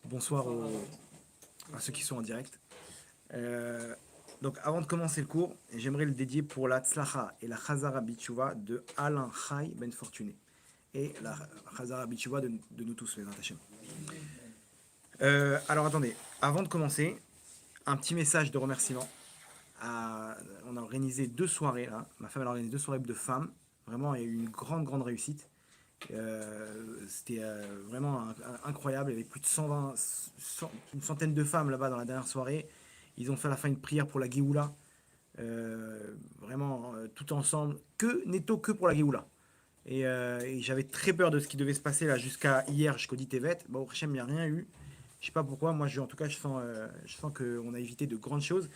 Bonsoir à ceux qui sont en direct. Euh, donc avant de commencer le cours, j'aimerais le dédier pour la Tzlacha et la Chazara Bichouva de Alain Chai Ben Fortuné. Et la Chazara Bichouva de nous tous, les Hachem. Alors attendez, avant de commencer, un petit message de remerciement. On a organisé 2 soirées là. Ma femme a organisé 2 soirées de femmes. Vraiment, il y a eu une grande réussite. C'était vraiment incroyable. Il y avait plus de 120, une centaine de femmes là-bas dans la dernière soirée. Ils ont fait à la fin une prière pour la Géoula. Vraiment, tout ensemble. Que pour la Géoula. Et j'avais très peur de ce qui devait se passer là jusqu'à hier, jusqu'au dit Tevet. Bon, au Hachem, il n'y a rien eu. Je sais pas pourquoi. Moi, en tout cas, je sens qu'on a évité de grandes choses.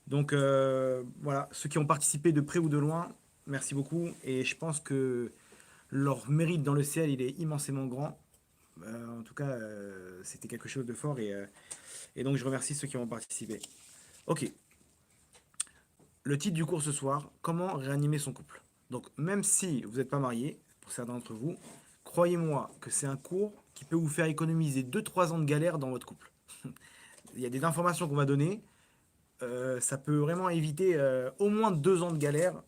Donc voilà, ceux qui ont participé de près ou de loin, merci beaucoup. Et je pense que leur mérite dans le ciel, il est immensément grand. En tout cas, c'était quelque chose de fort et donc je remercie ceux qui ont participé. Ok, le titre du cours ce soir, comment réanimer son couple. Donc même si vous n'êtes pas marié, pour certains d'entre vous, croyez-moi que c'est un cours qui peut vous faire économiser 2-3 ans de galère dans votre couple. Il y a des informations qu'on va donner, ça peut vraiment éviter au moins 2 ans de galère.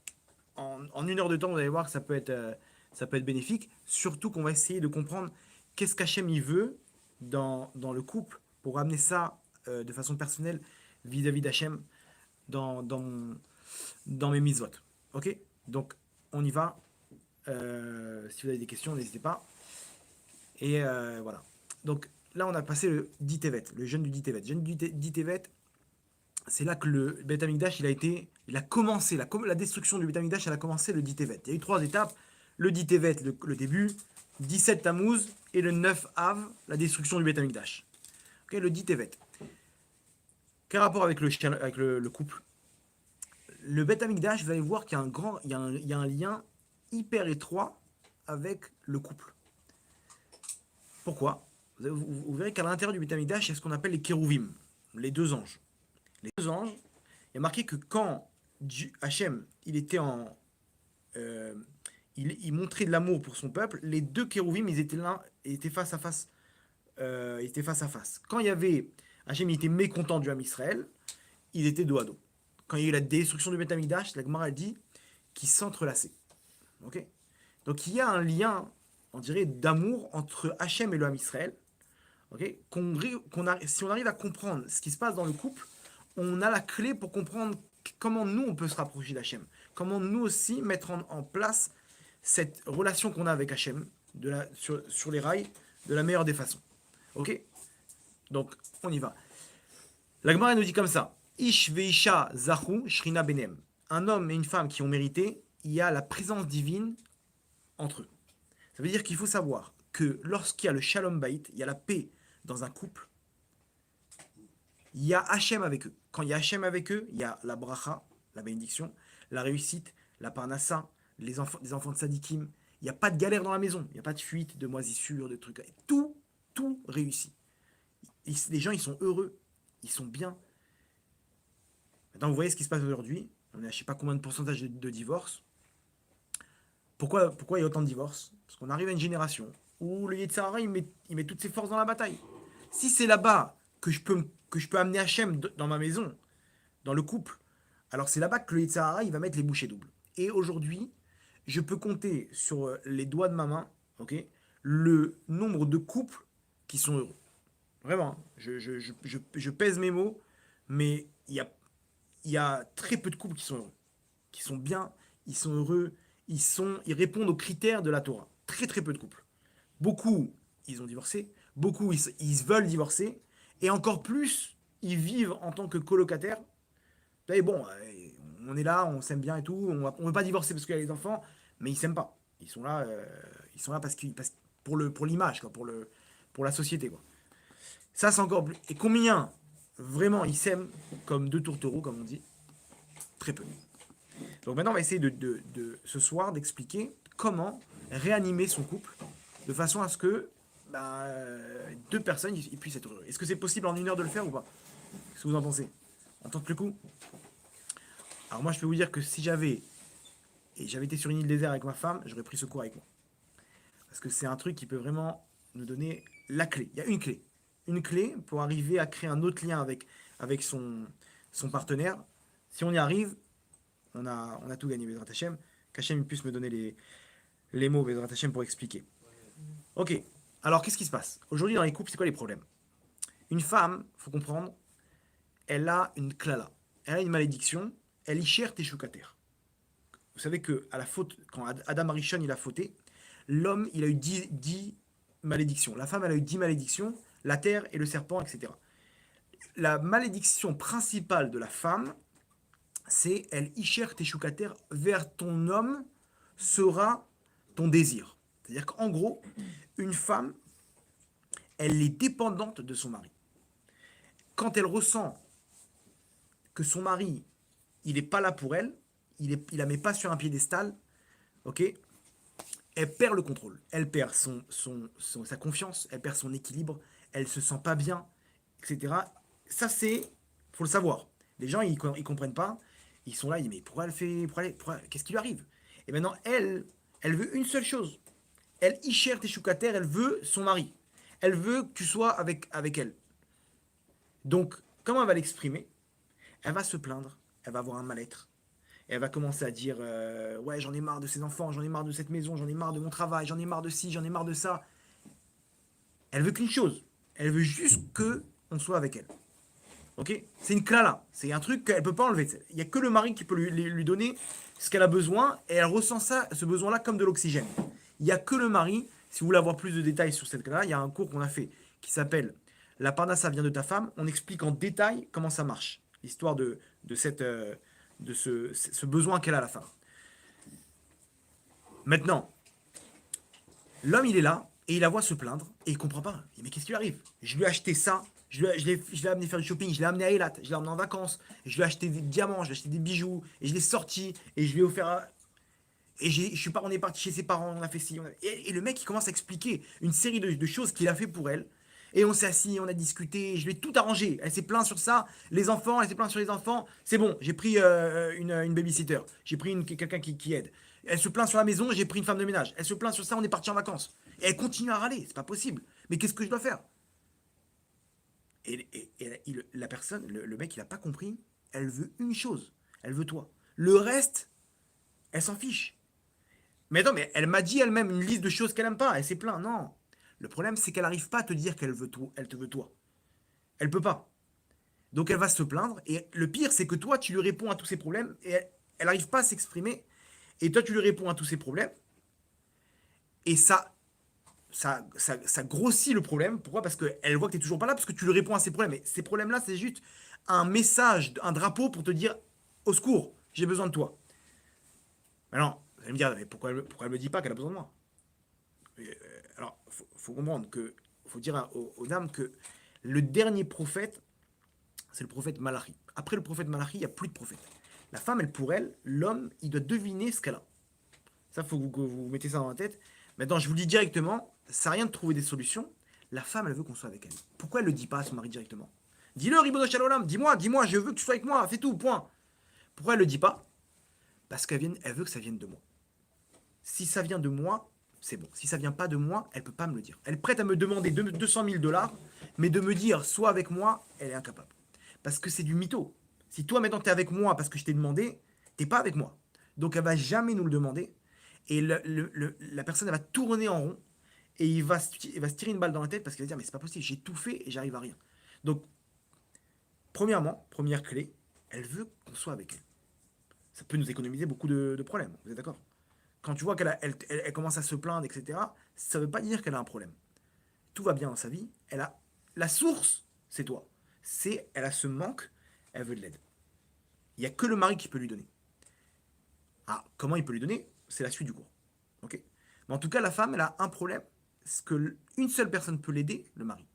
En 1 heure de temps, vous allez voir que ça peut être bénéfique. Surtout qu'on va essayer de comprendre qu'est-ce qu'Hachem il veut dans le couple pour amener ça de façon personnelle vis-à-vis d'Hachem dans, dans, dans mes mitzvot. Ok. Donc, on y va. Si vous avez des questions, n'hésitez pas. Et voilà. Donc, là, on a passé le Ditevet, le jeûne du Ditevet. Le jeûne du Ditevet, c'est là que le Beth Amikdash, il a commencé, la destruction du Beth Amikdash, elle a commencé le 10 Tevet. Il y a eu 3 étapes, le 10 Tevet, le début, 17 Tammuz, et le 9 Av, la destruction du Beth Amikdash. Okay, le 10 Tevet. Quel rapport avec le couple? Le Beth Amikdash, vous allez voir qu'il y a il y a un lien hyper étroit avec le couple. Pourquoi? Vous verrez qu'à l'intérieur du Beth Amikdash, il y a ce qu'on appelle les Kérouvim, les 2 anges. Les 2 anges, il y a marqué que quand Hachem, il était euh, il montrait de l'amour pour son peuple, les 2 kérouvim, ils étaient là, ils étaient face à face. Ils étaient face à face. Quand il y avait Hachem, il était mécontent du Ham Israël, ils étaient dos à dos. Quand il y a eu la destruction du Beth Amikdash, la Gemara dit qu'ils s'entrelaçaient. Ok. Donc il y a un lien, on dirait, d'amour entre Hachem et le Ham Israël. Ok. Si on arrive à comprendre ce qui se passe dans le couple, on a la clé pour comprendre comment nous on peut se rapprocher d'Hachem. Comment nous aussi mettre en place cette relation qu'on a avec Hachem sur les rails de la meilleure des façons. Ok. Donc on y va. La Gemara nous dit comme ça. Ish veisha zahu shrina benem. Un homme et une femme qui ont mérité, il y a la présence divine entre eux. Ça veut dire qu'il faut savoir que lorsqu'il y a le shalom bait, il y a la paix dans un couple, il y a Hachem avec eux. Quand il y a Hachem avec eux, il y a la bracha, la bénédiction, la réussite, la parnassa, les enfants de sadikim. Il n'y a pas de galère dans la maison. Il n'y a pas de fuite, de moisissure, de trucs. Tout réussit. Les gens, ils sont heureux. Ils sont bien. Maintenant, vous voyez ce qui se passe aujourd'hui. On est à je ne sais pas combien de pourcentage de divorces. Pourquoi il y a autant de divorces? Parce qu'on arrive à une génération où le Yetzirah, il met toutes ses forces dans la bataille. Si c'est là-bas que je peux amener Hachem dans ma maison, dans le couple, alors c'est là-bas que le Yetzirah, il va mettre les bouchées doubles. Et aujourd'hui, je peux compter sur les doigts de ma main, ok, le nombre de couples qui sont heureux. Vraiment, hein. Je pèse mes mots, mais il y a très peu de couples qui sont heureux, qui sont bien, ils sont heureux, ils répondent aux critères de la Torah. Très peu de couples. Beaucoup, ils ont divorcé, beaucoup, ils veulent divorcer, et encore plus, ils vivent en tant que colocataires. Et bon, on est là, on s'aime bien et tout, on ne veut pas divorcer parce qu'il y a les enfants, mais ils s'aiment pas. Ils sont là pour l'image, quoi, pour la société, quoi. Ça, c'est encore plus. Et combien vraiment ils s'aiment comme 2 tourtereaux, comme on dit? Très peu. Donc maintenant, on va essayer ce soir d'expliquer comment réanimer son couple de façon à ce que 2 personnes ils puissent être heureux. Est-ce que c'est possible en 1 heure de le faire ou pas? Qu'est-ce que vous en pensez? On tente le coup? Alors moi, je peux vous dire que si j'avais été sur une île déserte avec ma femme, j'aurais pris ce cours avec moi. Parce que c'est un truc qui peut vraiment nous donner la clé. Il y a une clé. une clé pour arriver à créer un autre lien avec son partenaire. Si on y arrive, on a tout gagné, Bezrat Hashem. Qu'Hachem puisse me donner les mots, Bezrat Hashem, pour expliquer. Ok, alors qu'est-ce qui se passe? Aujourd'hui, dans les couples, c'est quoi les problèmes? Une femme, faut comprendre, elle a une klala, elle a une malédiction, elle y cherche teshukater. Vous savez que à la faute, quand Adam Arishon il a fauté, l'homme il a eu 10 malédictions, la femme elle a eu 10 malédictions, la terre et le serpent, etc. La malédiction principale de la femme, c'est elle isher teshukater, vers ton homme sera ton désir. C'est-à-dire qu'en gros, une femme, elle est dépendante de son mari. Quand elle ressent que son mari, il n'est pas là pour elle, il la met pas sur un piédestal, ok, elle perd le contrôle, elle perd sa confiance, elle perd son équilibre, elle se sent pas bien, etc. Ça, faut le savoir. Les gens, ils comprennent pas, ils sont là, ils disent, mais pourquoi elle fait, qu'est-ce qui lui arrive? Et maintenant, elle veut une seule chose. Elle Isher Teshukater, elle veut son mari. Elle veut que tu sois avec elle. Donc, comment elle va l'exprimer? Elle va se plaindre, elle va avoir un mal-être, et elle va commencer à dire ouais, j'en ai marre de ces enfants, j'en ai marre de cette maison, j'en ai marre de mon travail, j'en ai marre de ci, j'en ai marre de ça. Elle veut qu'une chose, elle veut juste que on soit avec elle. Ok? C'est une clala, c'est un truc qu'elle peut pas enlever. Il y a que le mari qui peut lui donner ce qu'elle a besoin, et elle ressent ça, ce besoin-là, comme de l'oxygène. Il y a que le mari. Si vous voulez avoir plus de détails sur cette clala, il y a un cours qu'on a fait qui s'appelle La parnassa vient de ta femme. On explique en détail comment ça marche, l'histoire de ce besoin qu'elle a la femme. Maintenant, l'homme, il est là, et il la voit se plaindre, et il comprend pas. Il dit, mais qu'est-ce qui lui arrive? Je lui ai acheté ça, je l'ai amené faire du shopping, je l'ai amené à Eilat, je l'ai amené en vacances, je lui ai acheté des diamants, je lui ai acheté des bijoux, et je l'ai sorti, et je lui ai offert. Et je suis pas, on est parti chez ses parents, on a fait ci. Et le mec, il commence à expliquer une série de choses qu'il a fait pour elle. Et on s'est assis, on a discuté, je lui ai tout arrangé. Elle s'est plainte sur ça, les enfants, elle s'est plainte sur les enfants. C'est bon, j'ai pris une babysitter, j'ai pris quelqu'un qui aide. Elle se plaint sur la maison, j'ai pris une femme de ménage. Elle se plaint sur ça, on est parti en vacances. Et elle continue à râler, c'est pas possible. Mais qu'est-ce que je dois faire? La personne, le mec, il a pas compris. Elle veut une chose, elle veut toi. Le reste, elle s'en fiche. Mais non, mais elle m'a dit elle-même une liste de choses qu'elle aime pas. Elle s'est plainte. Non. Le problème, c'est qu'elle n'arrive pas à te dire qu'elle veut toi. Elle te veut toi. Elle peut pas. Donc elle va se plaindre. Et le pire, c'est que toi, tu lui réponds à tous ses problèmes. Et elle n'arrive pas à s'exprimer. Et toi, tu lui réponds à tous ses problèmes. Et ça grossit le problème. Pourquoi? Parce qu'elle voit que tu n'es toujours pas là. Parce que tu lui réponds à ses problèmes. Et ces problèmes-là, c'est juste un message, un drapeau pour te dire au secours, j'ai besoin de toi. Alors, vous allez me dire, mais pourquoi elle me dit pas qu'elle a besoin de moi? Alors, faut comprendre que, faut dire aux dames que le dernier prophète, c'est le prophète Malachi. Après le prophète Malachi, il n'y a plus de prophète. La femme, elle, pour elle, l'homme, il doit deviner ce qu'elle a. Ça, faut que vous mettez ça dans la tête. Maintenant, je vous le dis directement, ça n'a rien de trouver des solutions. La femme, elle veut qu'on soit avec elle. Pourquoi elle ne le dit pas à son mari directement? Dis-le, Ribono Shalom, dis-moi, je veux que tu sois avec moi, fais tout, point. Pourquoi elle ne le dit pas? Parce elle veut que ça vienne de moi. Si ça vient de moi, c'est bon. Si ça vient pas de moi, elle peut pas me le dire. Elle est prête à me demander 200 000 dollars, mais de me dire sois avec moi, elle est incapable. Parce que c'est du mytho. Si toi maintenant tu es avec moi parce que je t'ai demandé, t'es pas avec moi. Donc elle va jamais nous le demander. Et la personne elle va tourner en rond et il va se tirer une balle dans la tête parce qu'il va dire mais c'est pas possible, j'ai tout fait et j'arrive à rien. Donc premièrement, première clé, elle veut qu'on soit avec elle. Ça peut nous économiser beaucoup de problèmes. Vous êtes d'accord? Quand tu vois qu'elle commence à se plaindre, etc., ça ne veut pas dire qu'elle a un problème. Tout va bien dans sa vie. La source, c'est toi. Elle a ce manque, elle veut de l'aide. Il n'y a que le mari qui peut lui donner. Ah, comment il peut lui donner? C'est la suite du cours. Ok. Mais en tout cas, la femme, elle a un problème. C'est que une seule personne peut l'aider, le mari.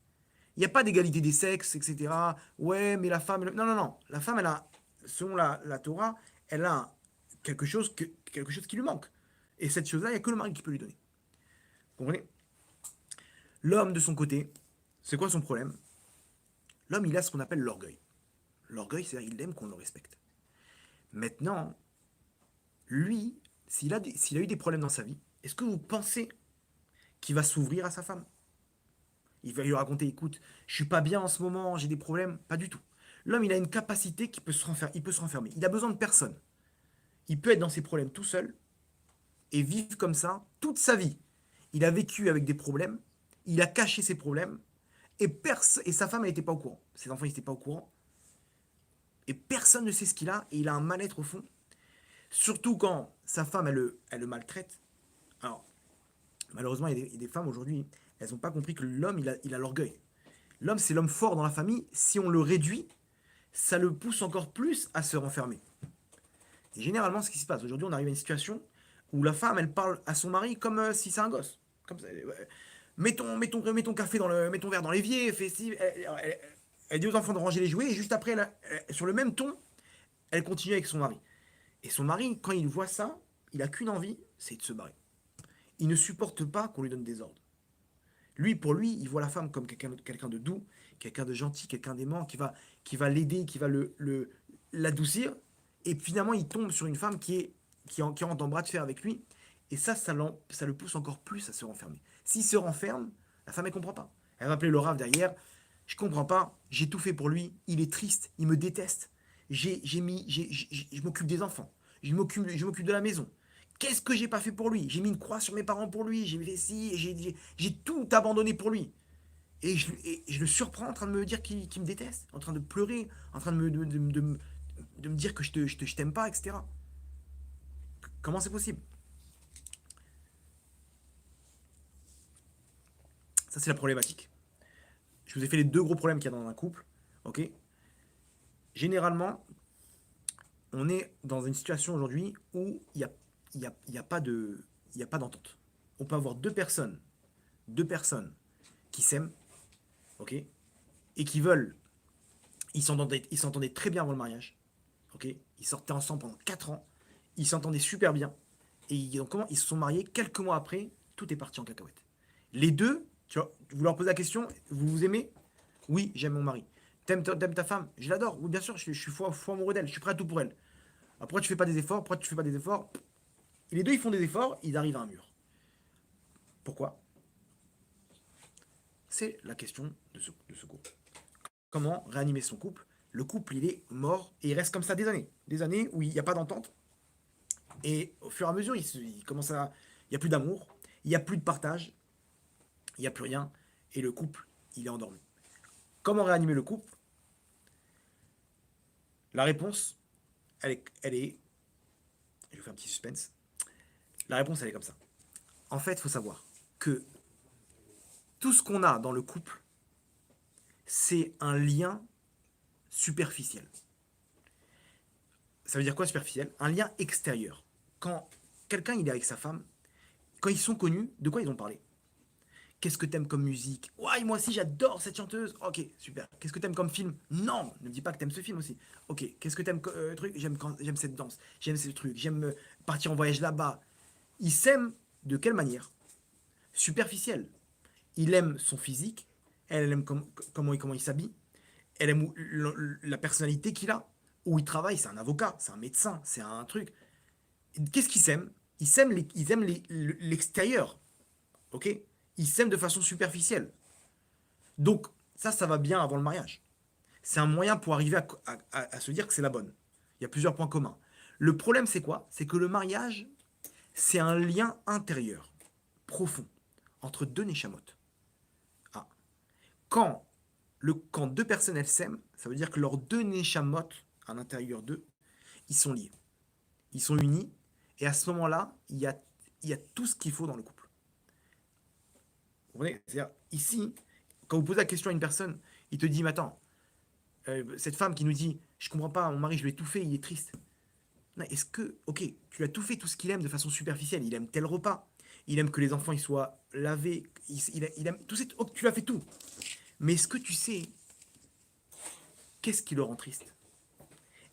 Il n'y a pas d'égalité des sexes, etc. Ouais, mais la femme. Non, non, non. La femme, elle a, selon la Torah, elle a quelque chose qui lui manque. Et cette chose-là, il n'y a que le mari qui peut lui donner. Vous comprenez? L'homme, de son côté, c'est quoi son problème? L'homme, il a ce qu'on appelle l'orgueil. L'orgueil, c'est-à-dire qu'il aime qu'on le respecte. Maintenant, lui, s'il a eu des problèmes dans sa vie, est-ce que vous pensez qu'il va s'ouvrir à sa femme? Il va lui raconter, écoute, je suis pas bien en ce moment, j'ai des problèmes. Pas du tout. L'homme, il a une capacité qui peut se renfermer. Il peut se renfermer. Il a besoin de personne. Il peut être dans ses problèmes tout seul et vivre comme ça toute sa vie. Il a vécu avec des problèmes. Il a caché ses problèmes. Et sa femme, elle n'était pas au courant. Ses enfants, ils n'étaient pas au courant. Et personne ne sait ce qu'il a. Et il a un mal-être au fond. Surtout quand sa femme, elle le maltraite. Alors, malheureusement, il y a des femmes aujourd'hui, elles n'ont pas compris que l'homme, il a l'orgueil. L'homme, c'est l'homme fort dans la famille. Si on le réduit, ça le pousse encore plus à se renfermer. Et généralement, ce qui se passe, aujourd'hui, on arrive à une situation où la femme, elle parle à son mari comme si c'est un gosse. Comme ça, ouais. Mets ton café mets ton verre dans l'évier, fais si. Elle dit aux enfants de ranger les jouets, et juste après, sur le même ton, elle continue avec son mari. Et son mari, quand il voit ça, il a qu'une envie, c'est de se barrer. Il ne supporte pas qu'on lui donne des ordres. Lui, pour lui, il voit la femme comme quelqu'un de doux, quelqu'un de gentil, quelqu'un d'aimant, qui va l'aider, qui va l'adoucir. Et finalement, il tombe sur une femme qui rentre en bras de fer avec lui. Et ça le pousse encore plus à se renfermer. S'il se renferme, la femme, elle ne comprend pas. Elle va appeler le rave derrière. Je ne comprends pas, j'ai tout fait pour lui, il est triste, il me déteste. Je m'occupe des enfants, je m'occupe de la maison. Qu'est-ce que j'ai pas fait pour lui? J'ai mis une croix sur mes parents pour lui, j'ai fait ci, j'ai tout abandonné pour lui. Et je le surprends en train de me dire qu'il me déteste, en train de pleurer, en train de me dire que je t'aime pas, etc. Comment c'est possible? Ça, c'est la problématique. Je vous ai fait les deux gros problèmes qu'il y a dans un couple. Ok. Généralement, on est dans une situation aujourd'hui où il y a pas de, il y a pas d'entente. On peut avoir deux personnes qui s'aiment, ok, et qui veulent, ils s'entendaient très bien avant le mariage, ok, ils sortaient ensemble pendant 4 ans, ils s'entendaient super bien, et ils se sont mariés quelques mois après, tout est parti en cacahuète. Les deux, tu vois, vous leur posez la question, vous vous aimez? Oui, j'aime mon mari. T'aimes ta femme? Je l'adore. Oui, bien sûr, je suis fou amoureux d'elle, je suis prêt à tout pour elle. Ah, pourquoi tu fais pas des efforts? Pourquoi tu fais pas des efforts? Et les deux, ils font des efforts, ils arrivent à un mur. Pourquoi? C'est la question de ce couple. Comment réanimer son couple? Le couple, il est mort et il reste comme ça des années. Des années où il n'y a pas d'entente. Et au fur et à mesure, il commence à. Il n'y a plus d'amour, il n'y a plus de partage, il n'y a plus rien. Et le couple, il est endormi. Comment réanimer le couple? La réponse, elle est. Je vous fais un petit suspense. La réponse, elle est comme ça. En fait, il faut savoir que tout ce qu'on a dans le couple, c'est un lien superficiel. Ça veut dire quoi superficiel? Un lien extérieur. Quand quelqu'un il est avec sa femme, quand ils sont connus, de quoi ils ont parlé? Qu'est-ce que t'aimes comme musique? Ouais, moi aussi j'adore cette chanteuse. Ok, super. Qu'est-ce que t'aimes comme film? Non, ne me dis pas que t'aimes ce film aussi. Ok, qu'est-ce que t'aimes truc? J'aime cette danse, j'aime ce truc, j'aime partir en voyage là-bas. Ils s'aiment de quelle manière? Superficielle. Il aime son physique, elle aime comment il s'habille, elle aime la personnalité qu'il a. Où il travaille, c'est un avocat, c'est un médecin, c'est un truc. Qu'est-ce qu'ils s'aiment? Ils aiment l'extérieur, ok? Ils s'aiment de façon superficielle. Donc, ça va bien avant le mariage. C'est un moyen pour arriver à se dire que c'est la bonne. Il y a plusieurs points communs. Le problème, c'est quoi? C'est que le mariage, c'est un lien intérieur, profond, entre deux neshamot. Ah. Quand deux personnes, elles s'aiment, ça veut dire que leurs deux neshamot, à l'intérieur d'eux, ils sont liés. Ils sont unis. Et à ce moment-là, il y a tout ce qu'il faut dans le couple. Vous comprenez? C'est-à-dire, ici, quand vous posez la question à une personne, il te dit, mais attends, cette femme qui nous dit, je comprends pas, mon mari, je lui ai tout fait, il est triste. Non, est-ce que, ok, tu lui as tout fait, tout ce qu'il aime de façon superficielle, il aime tel repas, il aime que les enfants ils soient lavés, il aime tout, ok, tu l'as fait tout. Mais est-ce que tu sais qu'est-ce qui le rend triste?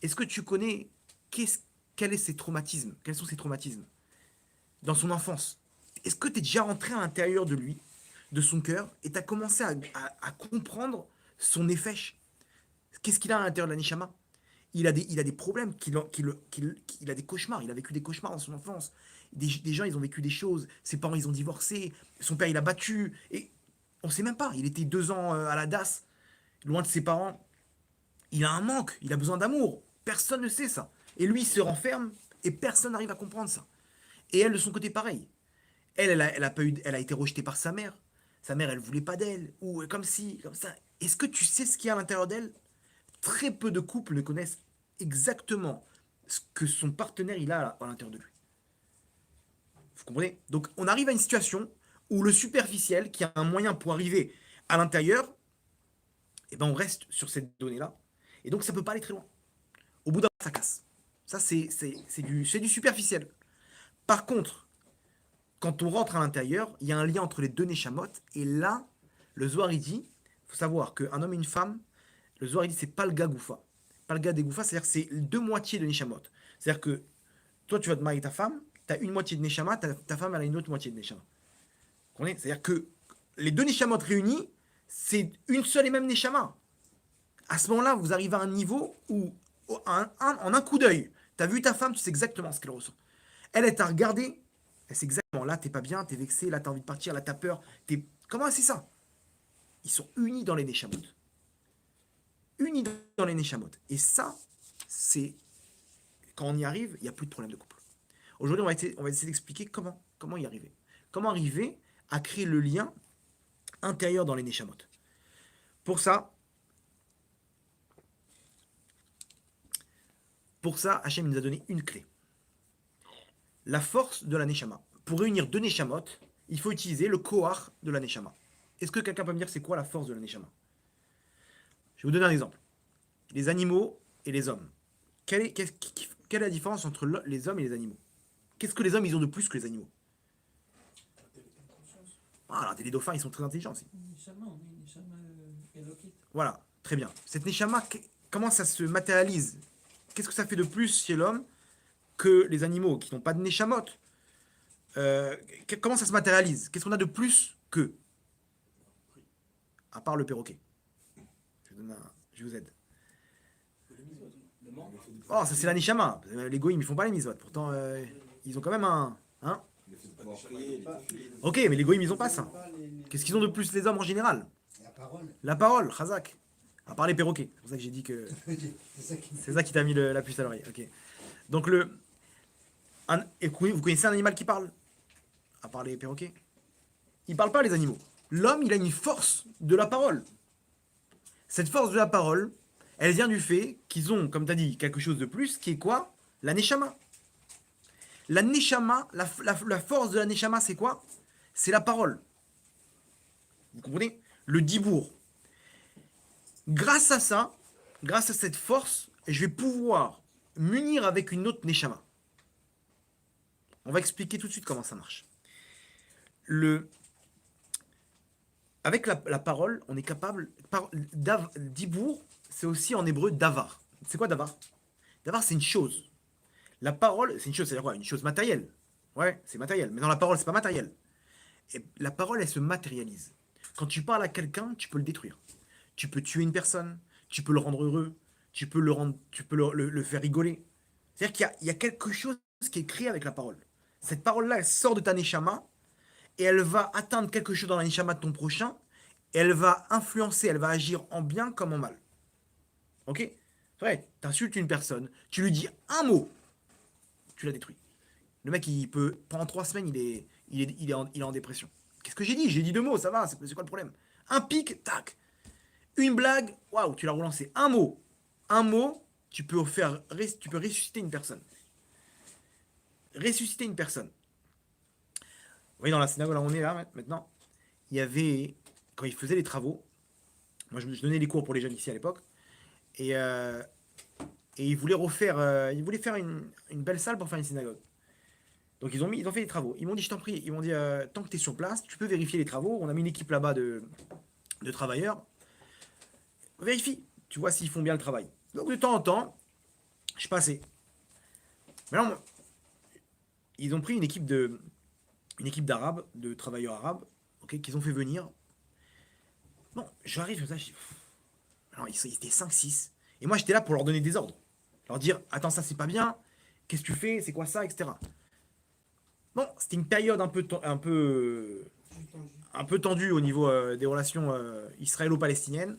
Est-ce que tu connais qu'est-ce, quel est ses traumatismes? Quels sont ses traumatismes dans son enfance? Est-ce que tu es déjà rentré à l'intérieur de lui, de son cœur, et tu as commencé à comprendre son effet? Qu'est-ce qu'il a à l'intérieur de la Nishama? Il a des problèmes, il a des cauchemars, il a vécu des cauchemars dans son enfance. Des gens, ils ont vécu des choses, ses parents, ils ont divorcé, son père, il a battu. Et On sait même pas. Il était 2 ans à la DAS, loin de ses parents. Il a un manque, il a besoin d'amour. Personne ne sait ça. Et lui, il se renferme et personne n'arrive à comprendre ça. Et elle, de son côté, pareil. Elle a pas eu, elle a été rejetée par sa mère. Sa mère, elle voulait pas d'elle. Ou comme si, comme ça. Est-ce que tu sais ce qu'il y a à l'intérieur d'elle? Très peu de couples ne connaissent exactement ce que son partenaire il a à l'intérieur de lui. Vous comprenez? Donc on arrive à une situation où le superficiel, qui a un moyen pour arriver à l'intérieur, eh ben on reste sur cette donnée-là. Et donc ça peut pas aller très loin. Au bout d'un moment, ça casse. Ça, c'est du superficiel. Par contre, quand on rentre à l'intérieur, il y a un lien entre les deux Neshamot. Et là, le Zohar, il dit, il faut savoir qu'un homme et une femme, le Zohar, il dit, c'est pas le gars Goufa. Pas le gars des Goufa, c'est-à-dire que c'est deux moitiés de Neshamot. C'est-à-dire que toi, tu vas te marier avec ta femme, tu as une moitié de Neshama, ta femme, elle a une autre moitié de Neshama. C'est-à-dire que les deux Neshamot réunis, c'est une seule et même Neshama. À ce moment-là, vous arrivez à un niveau où, en un coup d'œil, tu as vu ta femme, tu sais exactement ce qu'elle ressent. Elle t'a regardé, elle sait exactement, là, t'es pas bien, t'es vexé, là, t'as envie de partir, là, t'as peur. Comment c'est ça? Ils sont unis dans les Neshamot. Unis dans les Neshamot. Et ça, c'est... Quand on y arrive, il n'y a plus de problème de couple. Aujourd'hui, on va essayer d'expliquer comment y arriver. Comment arriver à créer le lien intérieur dans les Neshamot. Pour ça, Hachem nous a donné une clé. La force de la Neshama. Pour réunir deux Neshamot, il faut utiliser le Kohar de la Neshama. Est-ce que quelqu'un peut me dire c'est quoi la force de la Neshama? Je vais vous donner un exemple. Les animaux et les hommes. Quelle est la différence entre les hommes et les animaux? Qu'est-ce que les hommes ils ont de plus que les animaux? Ah, les dauphins ils sont très intelligents aussi. Voilà, très bien. Cette Neshama, comment ça se matérialise? Qu'est-ce que ça fait de plus chez l'homme que les animaux qui n'ont pas de Neshamot? Comment ça se matérialise? Qu'est-ce qu'on a de plus qu'eux? À part le perroquet. Je vous aide. Oh, ça c'est la Neshama. Les goïms, ils font pas les mitzvot. Pourtant, ils ont quand même un... Hein? Ok, mais les goïms, ils ont pas ça. Qu'est-ce qu'ils ont de plus les hommes en général? La parole, Chazak. À part les perroquets. C'est pour ça que j'ai dit que... C'est ça qui t'a mis la puce à l'oreille. Ok. Donc et vous connaissez un animal qui parle? À part les perroquets? Ils parlent pas les animaux. L'homme, il a une force de la parole. Cette force de la parole, elle vient du fait qu'ils ont, comme tu as dit, quelque chose de plus, qui est quoi? La Neshama. La Neshama, la force de la Neshama, c'est quoi? C'est la parole. Vous comprenez? Le dibour. Grâce à ça, grâce à cette force, je vais pouvoir m'unir avec une autre Neshama. On va expliquer tout de suite comment ça marche. Avec la parole, on est capable... Dibour, c'est aussi en hébreu davar. C'est quoi davar? Davar, c'est une chose. La parole, c'est une chose, c'est-à-dire quoi? Une chose matérielle. Ouais, c'est matériel. Mais dans la parole, c'est pas matériel. Et la parole, elle se matérialise. Quand tu parles à quelqu'un, tu peux le détruire. Tu peux tuer une personne, tu peux le rendre heureux, tu peux le faire rigoler. C'est-à-dire qu'il y a quelque chose qui est créé avec la parole. Cette parole-là, elle sort de ta neshama et elle va atteindre quelque chose dans la neshama de ton prochain et elle va influencer, elle va agir en bien comme en mal. Ok? C'est vrai, tu insultes une personne, tu lui dis un mot, tu la détruis. Le mec, il peut, pendant 3 semaines, il est en dépression. Qu'est-ce que j'ai dit? J'ai dit 2 mots, ça va, c'est quoi le problème? Un pic, tac. Une blague, waouh, tu l'as relancé. Un mot, tu peux ressusciter une personne. Ressusciter une personne. Vous voyez, dans la synagogue, là, on est là, maintenant, il y avait, quand ils faisaient les travaux, moi, je donnais les cours pour les jeunes ici à l'époque, et ils voulaient faire une belle salle pour faire une synagogue. Donc ils ont fait les travaux. Ils m'ont dit, je t'en prie, ils m'ont dit, tant que tu es sur place, tu peux vérifier les travaux. On a mis une équipe là-bas de travailleurs. Vérifie, tu vois s'ils font bien le travail. Donc de temps en temps, je passais. Maintenant, ils ont pris une équipe d'Arabes, de travailleurs arabes, ok, qu'ils ont fait venir. Bon, j'arrive comme ça, je dis, alors ils étaient 5-6. Et moi j'étais là pour leur donner des ordres. Leur dire, attends, ça c'est pas bien, qu'est-ce que tu fais, c'est quoi ça, etc. Bon, c'était une période un peu un peu tendu au niveau des relations israélo-palestiniennes.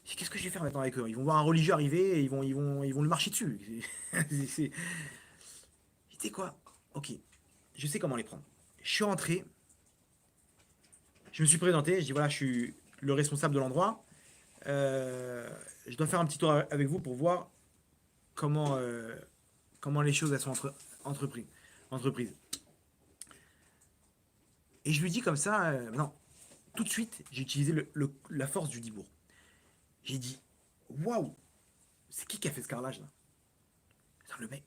Je dis, qu'est-ce que je vais faire maintenant avec eux? Ils vont voir un religieux arriver et ils vont lui marcher dessus. Tu sais quoi? Ok, je sais comment les prendre. Je suis rentré, je me suis présenté, je dis voilà, je suis le responsable de l'endroit. Je dois faire un petit tour avec vous pour voir comment, comment les choses elles sont entreprises. Et je lui dis comme ça, non, tout de suite, j'ai utilisé la force du Dibourg. J'ai dit, waouh, c'est qui a fait ce carrelage là? Le mec,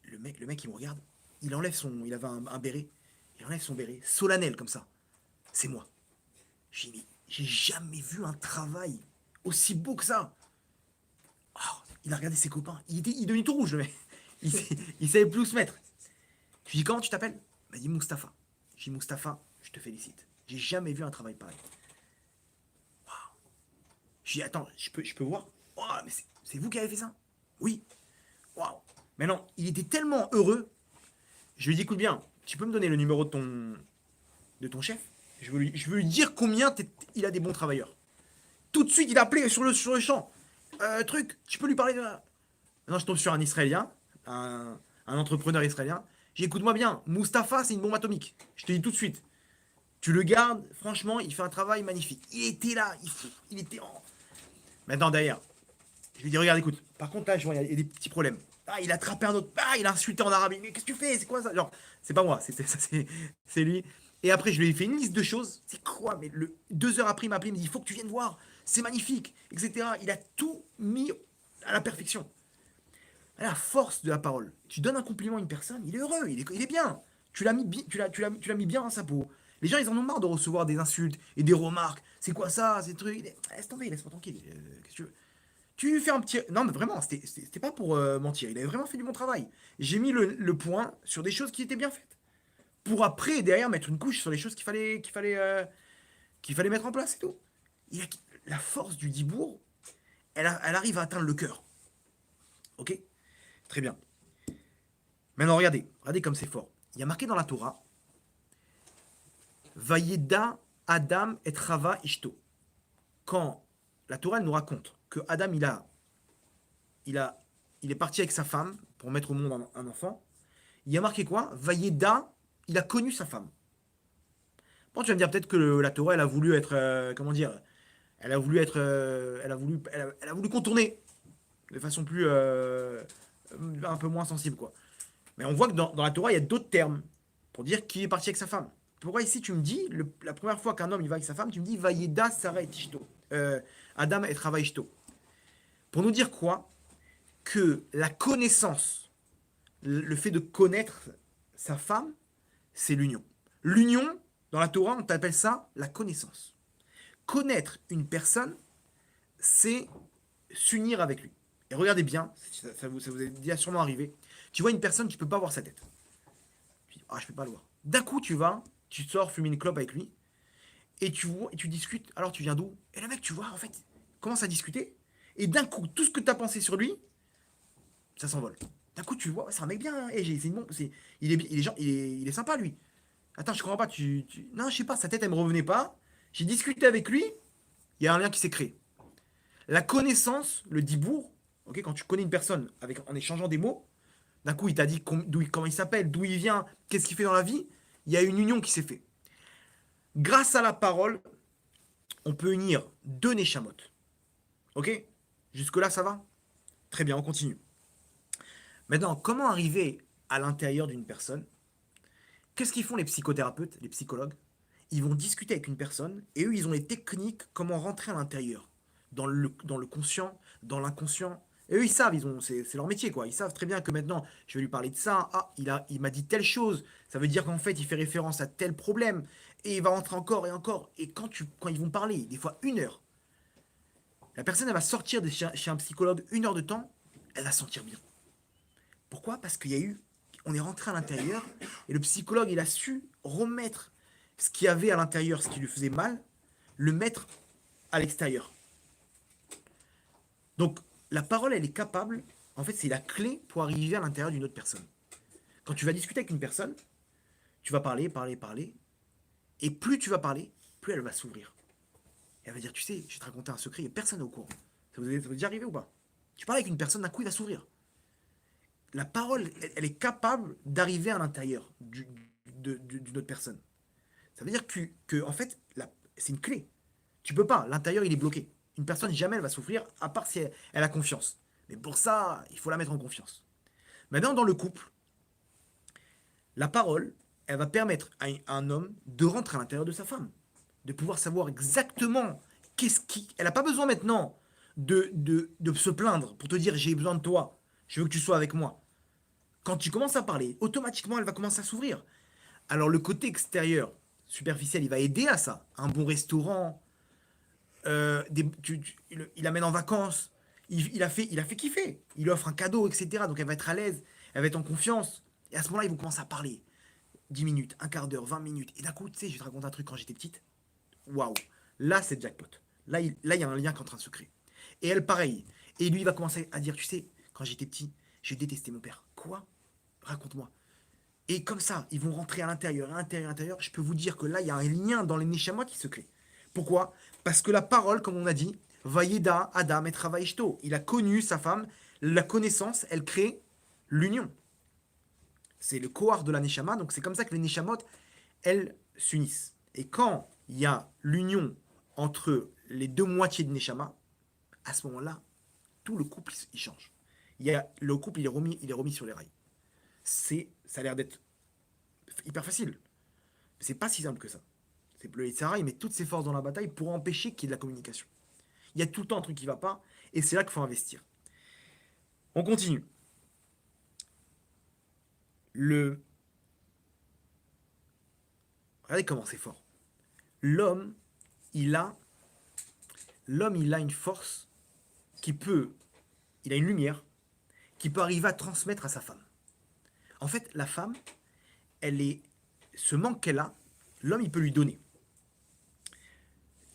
il me regarde, il avait un béret, il enlève son béret, solennel comme ça. C'est moi. J'ai dit, mais j'ai jamais vu un travail aussi beau que ça. Oh, il a regardé ses copains, il devenait tout rouge le mec. Il savait plus où se mettre. Je lui dis, comment tu t'appelles? Il m'a dit Mustapha. J'ai dit, Mustapha, je te félicite. J'ai jamais vu un travail pareil. Je dis, attends, je peux voir? Oh, mais c'est vous qui avez fait ça? Oui. Waouh. Mais non, il était tellement heureux. Je lui ai dit, écoute bien, tu peux me donner le numéro de ton chef? Je veux lui dire combien il a des bons travailleurs. Tout de suite, il a appelé sur le champ. Truc, tu peux lui parler de... Maintenant, je tombe sur un Israélien, un entrepreneur israélien. J'ai dit, écoute-moi bien, Mustapha, c'est une bombe atomique. Je te dis tout de suite. Tu le gardes, franchement, il fait un travail magnifique. Il était là, il était en... Maintenant, derrière, je lui dis, regarde, écoute, par contre, là, je vois, il y a des petits problèmes. Ah, il a attrapé un autre. Ah, il a insulté en arabe. Mais qu'est-ce que tu fais? C'est quoi ça? Genre, c'est pas moi, c'est lui. Et après, je lui ai fait une liste de choses. C'est quoi? Mais 2 heures après, il m'a appelé, il me dit, il faut que tu viennes voir. C'est magnifique, etc. Il a tout mis à la perfection. À la force de la parole. Tu donnes un compliment à une personne, il est heureux, il est bien. Tu l'as mis, tu l'as mis bien dans sa peau. Les gens, ils en ont marre de recevoir des insultes et des remarques. C'est quoi ça? Ces trucs. Laisse tomber, laisse-moi tranquille. Qu'est-ce que tu veux? Tu fais un petit. Non, mais vraiment, c'était pas pour mentir. Il avait vraiment fait du bon travail. J'ai mis le point sur des choses qui étaient bien faites. Pour après, derrière, mettre une couche sur les choses qu'il fallait mettre en place et tout. Il a- la force du Dibourg, elle arrive à atteindre le cœur. Ok? Très bien. Maintenant, regardez comme c'est fort. Il y a marqué dans la Torah, Vayeda Adam et Rava Ishto. Quand la Torah elle nous raconte que Adam il a, il est parti avec sa femme pour mettre au monde un enfant, il y a marqué quoi? Vayeda, il a connu sa femme. Bon, tu vas me dire peut-être que la Torah elle a voulu être, comment dire, elle a voulu être, elle a voulu contourner de façon plus, un peu moins sensible quoi. Mais on voit que dans la Torah, il y a d'autres termes pour dire qui est parti avec sa femme. Pourquoi ici tu me dis, la première fois qu'un homme il va avec sa femme, tu me dis Vayeda Sarah et Tishto. Adam et Rava Ishto. Pour nous dire quoi? Que la connaissance, le fait de connaître sa femme, c'est l'union. L'union, dans la Torah, on appelle ça la connaissance. Connaître une personne, c'est s'unir avec lui. Et regardez bien, ça vous est déjà sûrement arrivé. Tu vois une personne, tu ne peux pas voir sa tête. Tu dis, ah, je peux pas le voir. D'un coup, tu sors fumer une clope avec lui, et tu vois, et tu discutes. Alors, tu viens d'où? Et le mec, tu vois, en fait, commence à discuter, et d'un coup, tout ce que tu as pensé sur lui, ça s'envole. D'un coup, tu vois, c'est un mec bien, hein. Et c'est une bombe, il est sympa, lui. Attends, je comprends pas, non, je sais pas, sa tête, elle me revenait pas. J'ai discuté avec lui, il y a un lien qui s'est créé. La connaissance, le dibourg, ok, quand tu connais une personne en échangeant des mots, d'un coup, il t'a dit comment il s'appelle, d'où il vient, qu'est-ce qu'il fait dans la vie. Il y a une union qui s'est faite. Grâce à la parole, on peut unir 2 Neshamot. Ok? Jusque-là, ça va? Très bien, on continue. Maintenant, comment arriver à l'intérieur d'une personne? Qu'est-ce qu'ils font les psychothérapeutes, les psychologues? Ils vont discuter avec une personne et eux, ils ont les techniques comment rentrer à l'intérieur, dans le conscient, dans l'inconscient. Et eux, ils savent, c'est leur métier, quoi. Ils savent très bien que maintenant, je vais lui parler de ça. Ah, il m'a dit telle chose. Ça veut dire qu'en fait, il fait référence à tel problème. Et il va rentrer encore et encore. Et quand ils vont parler, des fois 1 heure, la personne, elle va sortir chez un psychologue 1 heure de temps, elle va se sentir bien. Pourquoi? Parce on est rentré à l'intérieur et le psychologue, il a su remettre ce qu'il y avait à l'intérieur, ce qui lui faisait mal, le mettre à l'extérieur. Donc, la parole, elle est capable, en fait, c'est la clé pour arriver à l'intérieur d'une autre personne. Quand tu vas discuter avec une personne, tu vas parler, parler, parler, et plus tu vas parler, plus elle va s'ouvrir. Et elle va dire, tu sais, je vais te raconter un secret, et personne n'est au courant. Ça vous est déjà arrivé ou pas? Tu parles avec une personne, d'un coup, il va s'ouvrir. La parole, elle est capable d'arriver à l'intérieur d'une autre personne. Ça veut dire en fait, c'est une clé. Tu peux pas, l'intérieur, il est bloqué. Une personne, jamais elle va s'ouvrir, à part si elle a confiance. Mais pour ça, il faut la mettre en confiance. Maintenant, dans le couple, la parole, elle va permettre à un homme de rentrer à l'intérieur de sa femme, de pouvoir savoir exactement qu'est-ce qui. Elle n'a pas besoin maintenant de se plaindre pour te dire j'ai besoin de toi, je veux que tu sois avec moi. Quand tu commences à parler, automatiquement elle va commencer à s'ouvrir. Alors le côté extérieur, superficiel, il va aider à ça. Un bon restaurant, il amène en vacances, il a fait kiffer, il offre un cadeau, etc. Donc elle va être à l'aise, elle va être en confiance. Et à ce moment-là, ils vont commencer à parler. 10 minutes, un quart d'heure, 20 minutes. Et d'un coup, tu sais, je vais te raconter un truc quand j'étais petite. Waouh, là c'est jackpot. Là, il y a un lien qui est en train de se créer. Et elle, pareil. Et lui, il va commencer à dire, tu sais, quand j'étais petit, j'ai détesté mon père. Quoi? Raconte-moi. Et comme ça, ils vont rentrer à l'intérieur, à l'intérieur, à l'intérieur. Je peux vous dire que là, il y a un lien dans les Neshama qui se crée. Pourquoi? Parce que la parole, comme on a dit, Vayeda, Adam et Travaishto. Il a connu sa femme, la connaissance, elle crée l'union. C'est le kohar de la Neshama, donc c'est comme ça que les Neshamot, elles s'unissent. Et quand il y a l'union entre les deux moitiés de Neshama, à ce moment-là, tout le couple il change. Le couple il est remis sur les rails. Ça a l'air d'être hyper facile. Mais c'est pas si simple que ça. C'est le Yitzhara, il met toutes ses forces dans la bataille pour empêcher qu'il y ait de la communication. Il y a tout le temps un truc qui va pas, et c'est là qu'il faut investir. On continue. Le... Regardez comment c'est fort. L'homme, il a, il a une force qui peut, il a une lumière qui peut arriver à transmettre à sa femme. En fait, la femme, ce manque qu'elle a, l'homme, il peut lui donner.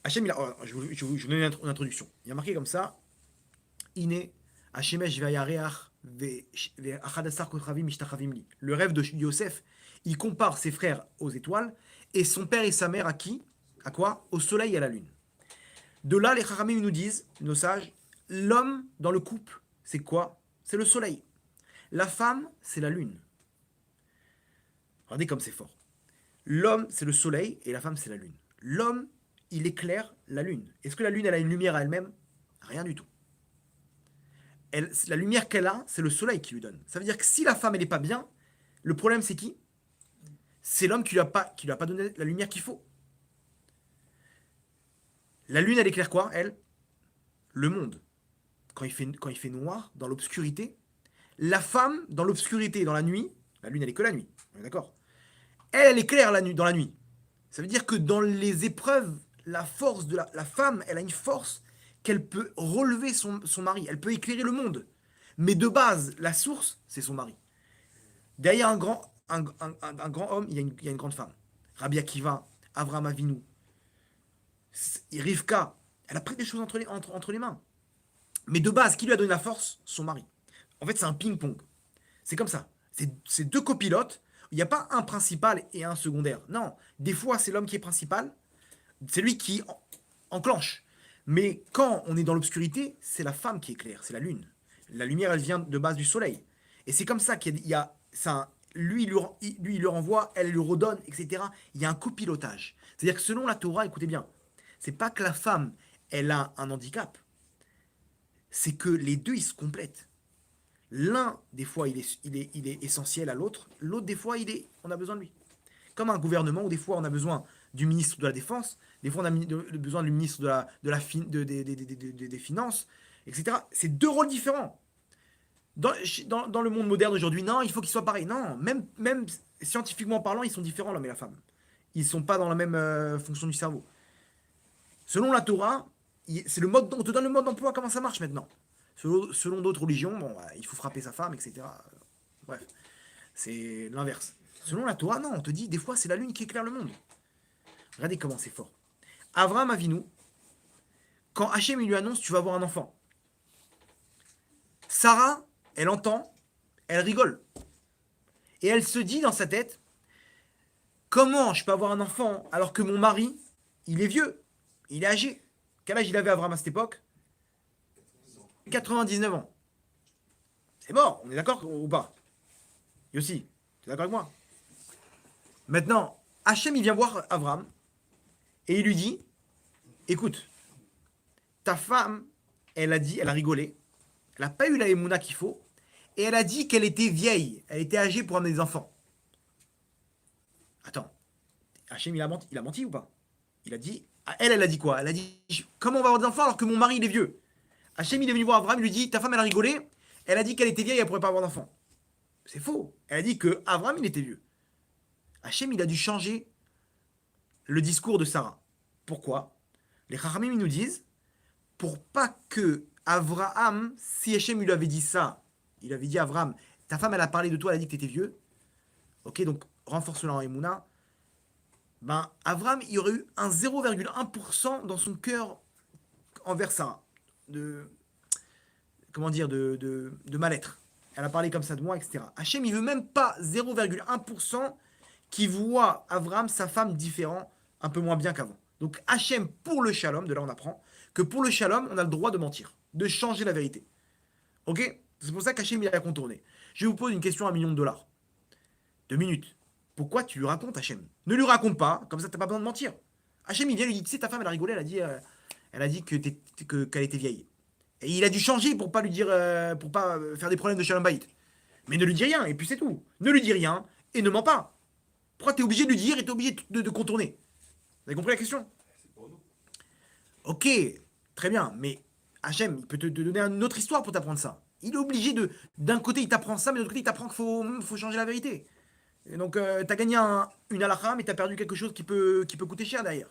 Hachem, je vous donne une introduction. Il y a marqué comme ça, Iné, Hashemesh ve'yareach ve'achadasar kochavim mishtachavim li. Le rêve de Yosef, il compare ses frères aux étoiles et son père et sa mère à qui? À quoi? Au soleil et à la lune. De là, les Chachamim nous disent, nos sages, l'homme dans le couple, c'est quoi? C'est le soleil. La femme, c'est la lune. Regardez comme c'est fort. L'homme, c'est le soleil et la femme, c'est la lune. L'homme, il éclaire la lune. Est-ce que la lune, elle a une lumière à elle-même? Rien du tout. La lumière qu'elle a, c'est le soleil qui lui donne. Ça veut dire que si la femme, elle n'est pas bien, le problème, c'est qui? C'est l'homme qui lui a pas donné la lumière qu'il faut. La lune, elle éclaire quoi, elle? Le monde. Quand il fait noir, dans l'obscurité, la femme, dans l'obscurité, dans la nuit, la lune, elle est que la nuit, on est d'accord? Elle éclaire dans la nuit. Ça veut dire que dans les épreuves, la force de la femme, elle a une force qu'elle peut relever son mari. Elle peut éclairer le monde. Mais de base, la source, c'est son mari. Derrière un grand homme, il y a une grande femme. Rabbi Akiva, Avraham Avinu, Rivka, elle a pris des choses entre les mains. Mais de base, qui lui a donné la force? Son mari. En fait, c'est un ping-pong. C'est comme ça. C'est deux copilotes. Il n'y a pas un principal et un secondaire. Non. Des fois, c'est l'homme qui est principal. C'est lui qui enclenche. Mais quand on est dans l'obscurité, c'est la femme qui éclaire. C'est la lune. La lumière, elle vient de base du soleil. Et c'est comme ça qu'il y a ça, lui, il le renvoie, elle le redonne, etc. Il y a un copilotage. C'est-à-dire que selon la Torah, écoutez bien, c'est pas que la femme, elle a un handicap. C'est que les deux, ils se complètent. L'un, des fois, il est essentiel à l'autre. L'autre, des fois, on a besoin de lui. Comme un gouvernement où des fois, on a besoin du ministre de la Défense, des fois, on a besoin du ministre des Finances, etc. C'est deux rôles différents. Dans le monde moderne aujourd'hui, non, il faut qu'ils soient pareils. Non, même scientifiquement parlant, ils sont différents, l'homme et la femme. Ils ne sont pas dans la même fonction du cerveau. Selon la Torah, c'est le mode, on te donne le mode d'emploi, comment ça marche maintenant. Selon d'autres religions, bon, il faut frapper sa femme, etc. Bref, c'est l'inverse. Selon la Torah, non, on te dit, des fois, c'est la lune qui éclaire le monde. Regardez comment c'est fort. Avraham Avinu, quand Hachem il lui annonce, tu vas avoir un enfant. Sarah, elle entend, elle rigole. Et elle se dit dans sa tête, comment je peux avoir un enfant alors que mon mari, il est vieux, il est âgé. Quel âge il avait Avram à cette époque? 99 ans. C'est mort, on est d'accord ou pas? Yossi, tu es d'accord avec moi? Maintenant, Hachem, il vient voir Avram et il lui dit, écoute, ta femme, elle a dit, elle a rigolé, elle n'a pas eu la émouna qu'il faut, et elle a dit qu'elle était vieille, elle était âgée pour amener des enfants. Attends, Hachem, il a menti ou pas? Il a dit, elle a dit quoi? Elle a dit, comment on va avoir des enfants alors que mon mari, il est vieux? Hachem, il est venu voir Avram, il lui dit, ta femme, elle a rigolé, elle a dit qu'elle était vieille, elle pourrait pas avoir d'enfants. C'est faux. Elle a dit que Avram, il était vieux. Hachem, il a dû changer le discours de Sarah. Pourquoi? Les Chachamim, ils nous disent, pour pas que Avraham, si Hachem lui avait dit ça, il avait dit à Avram, ta femme, elle a parlé de toi, elle a dit que tu étais vieux. Ok, donc renforce-le en Emouna. Ben, Avram, il y aurait eu un 0,1% dans son cœur envers Sarah. De, comment dire, de mal-être. Elle a parlé comme ça de moi, etc. Hachem, il veut même pas 0,1% qui voit Avram, sa femme, différent, un peu moins bien qu'avant. Donc Hachem, pour le shalom, de là on apprend, que pour le shalom, on a le droit de mentir, de changer la vérité. Ok? C'est pour ça qu'Hachem, il a contourné. Je vous pose une question à 1 million de dollars. 2 minutes. Pourquoi tu lui racontes, Hachem? Ne lui raconte pas, comme ça t'as pas besoin de mentir. Hachem, il vient lui dit, tu sais, ta femme, elle a rigolé, elle a dit qu'elle était vieille. Et il a dû changer pour pas lui dire, pour pas faire des problèmes de shalom bayit. Mais ne lui dis rien, et puis c'est tout. Ne lui dis rien, et ne mens pas. Pourquoi tu es obligé de lui dire et tu es obligé de contourner? Vous avez compris la question? Ok, très bien, mais Hachem, il peut te donner une autre histoire pour t'apprendre ça. Il est obligé de. D'un côté, il t'apprend ça, mais de l'autre côté, il t'apprend qu'il faut changer la vérité. Et donc, tu as gagné une halakha, mais tu as perdu quelque chose qui peut coûter cher derrière.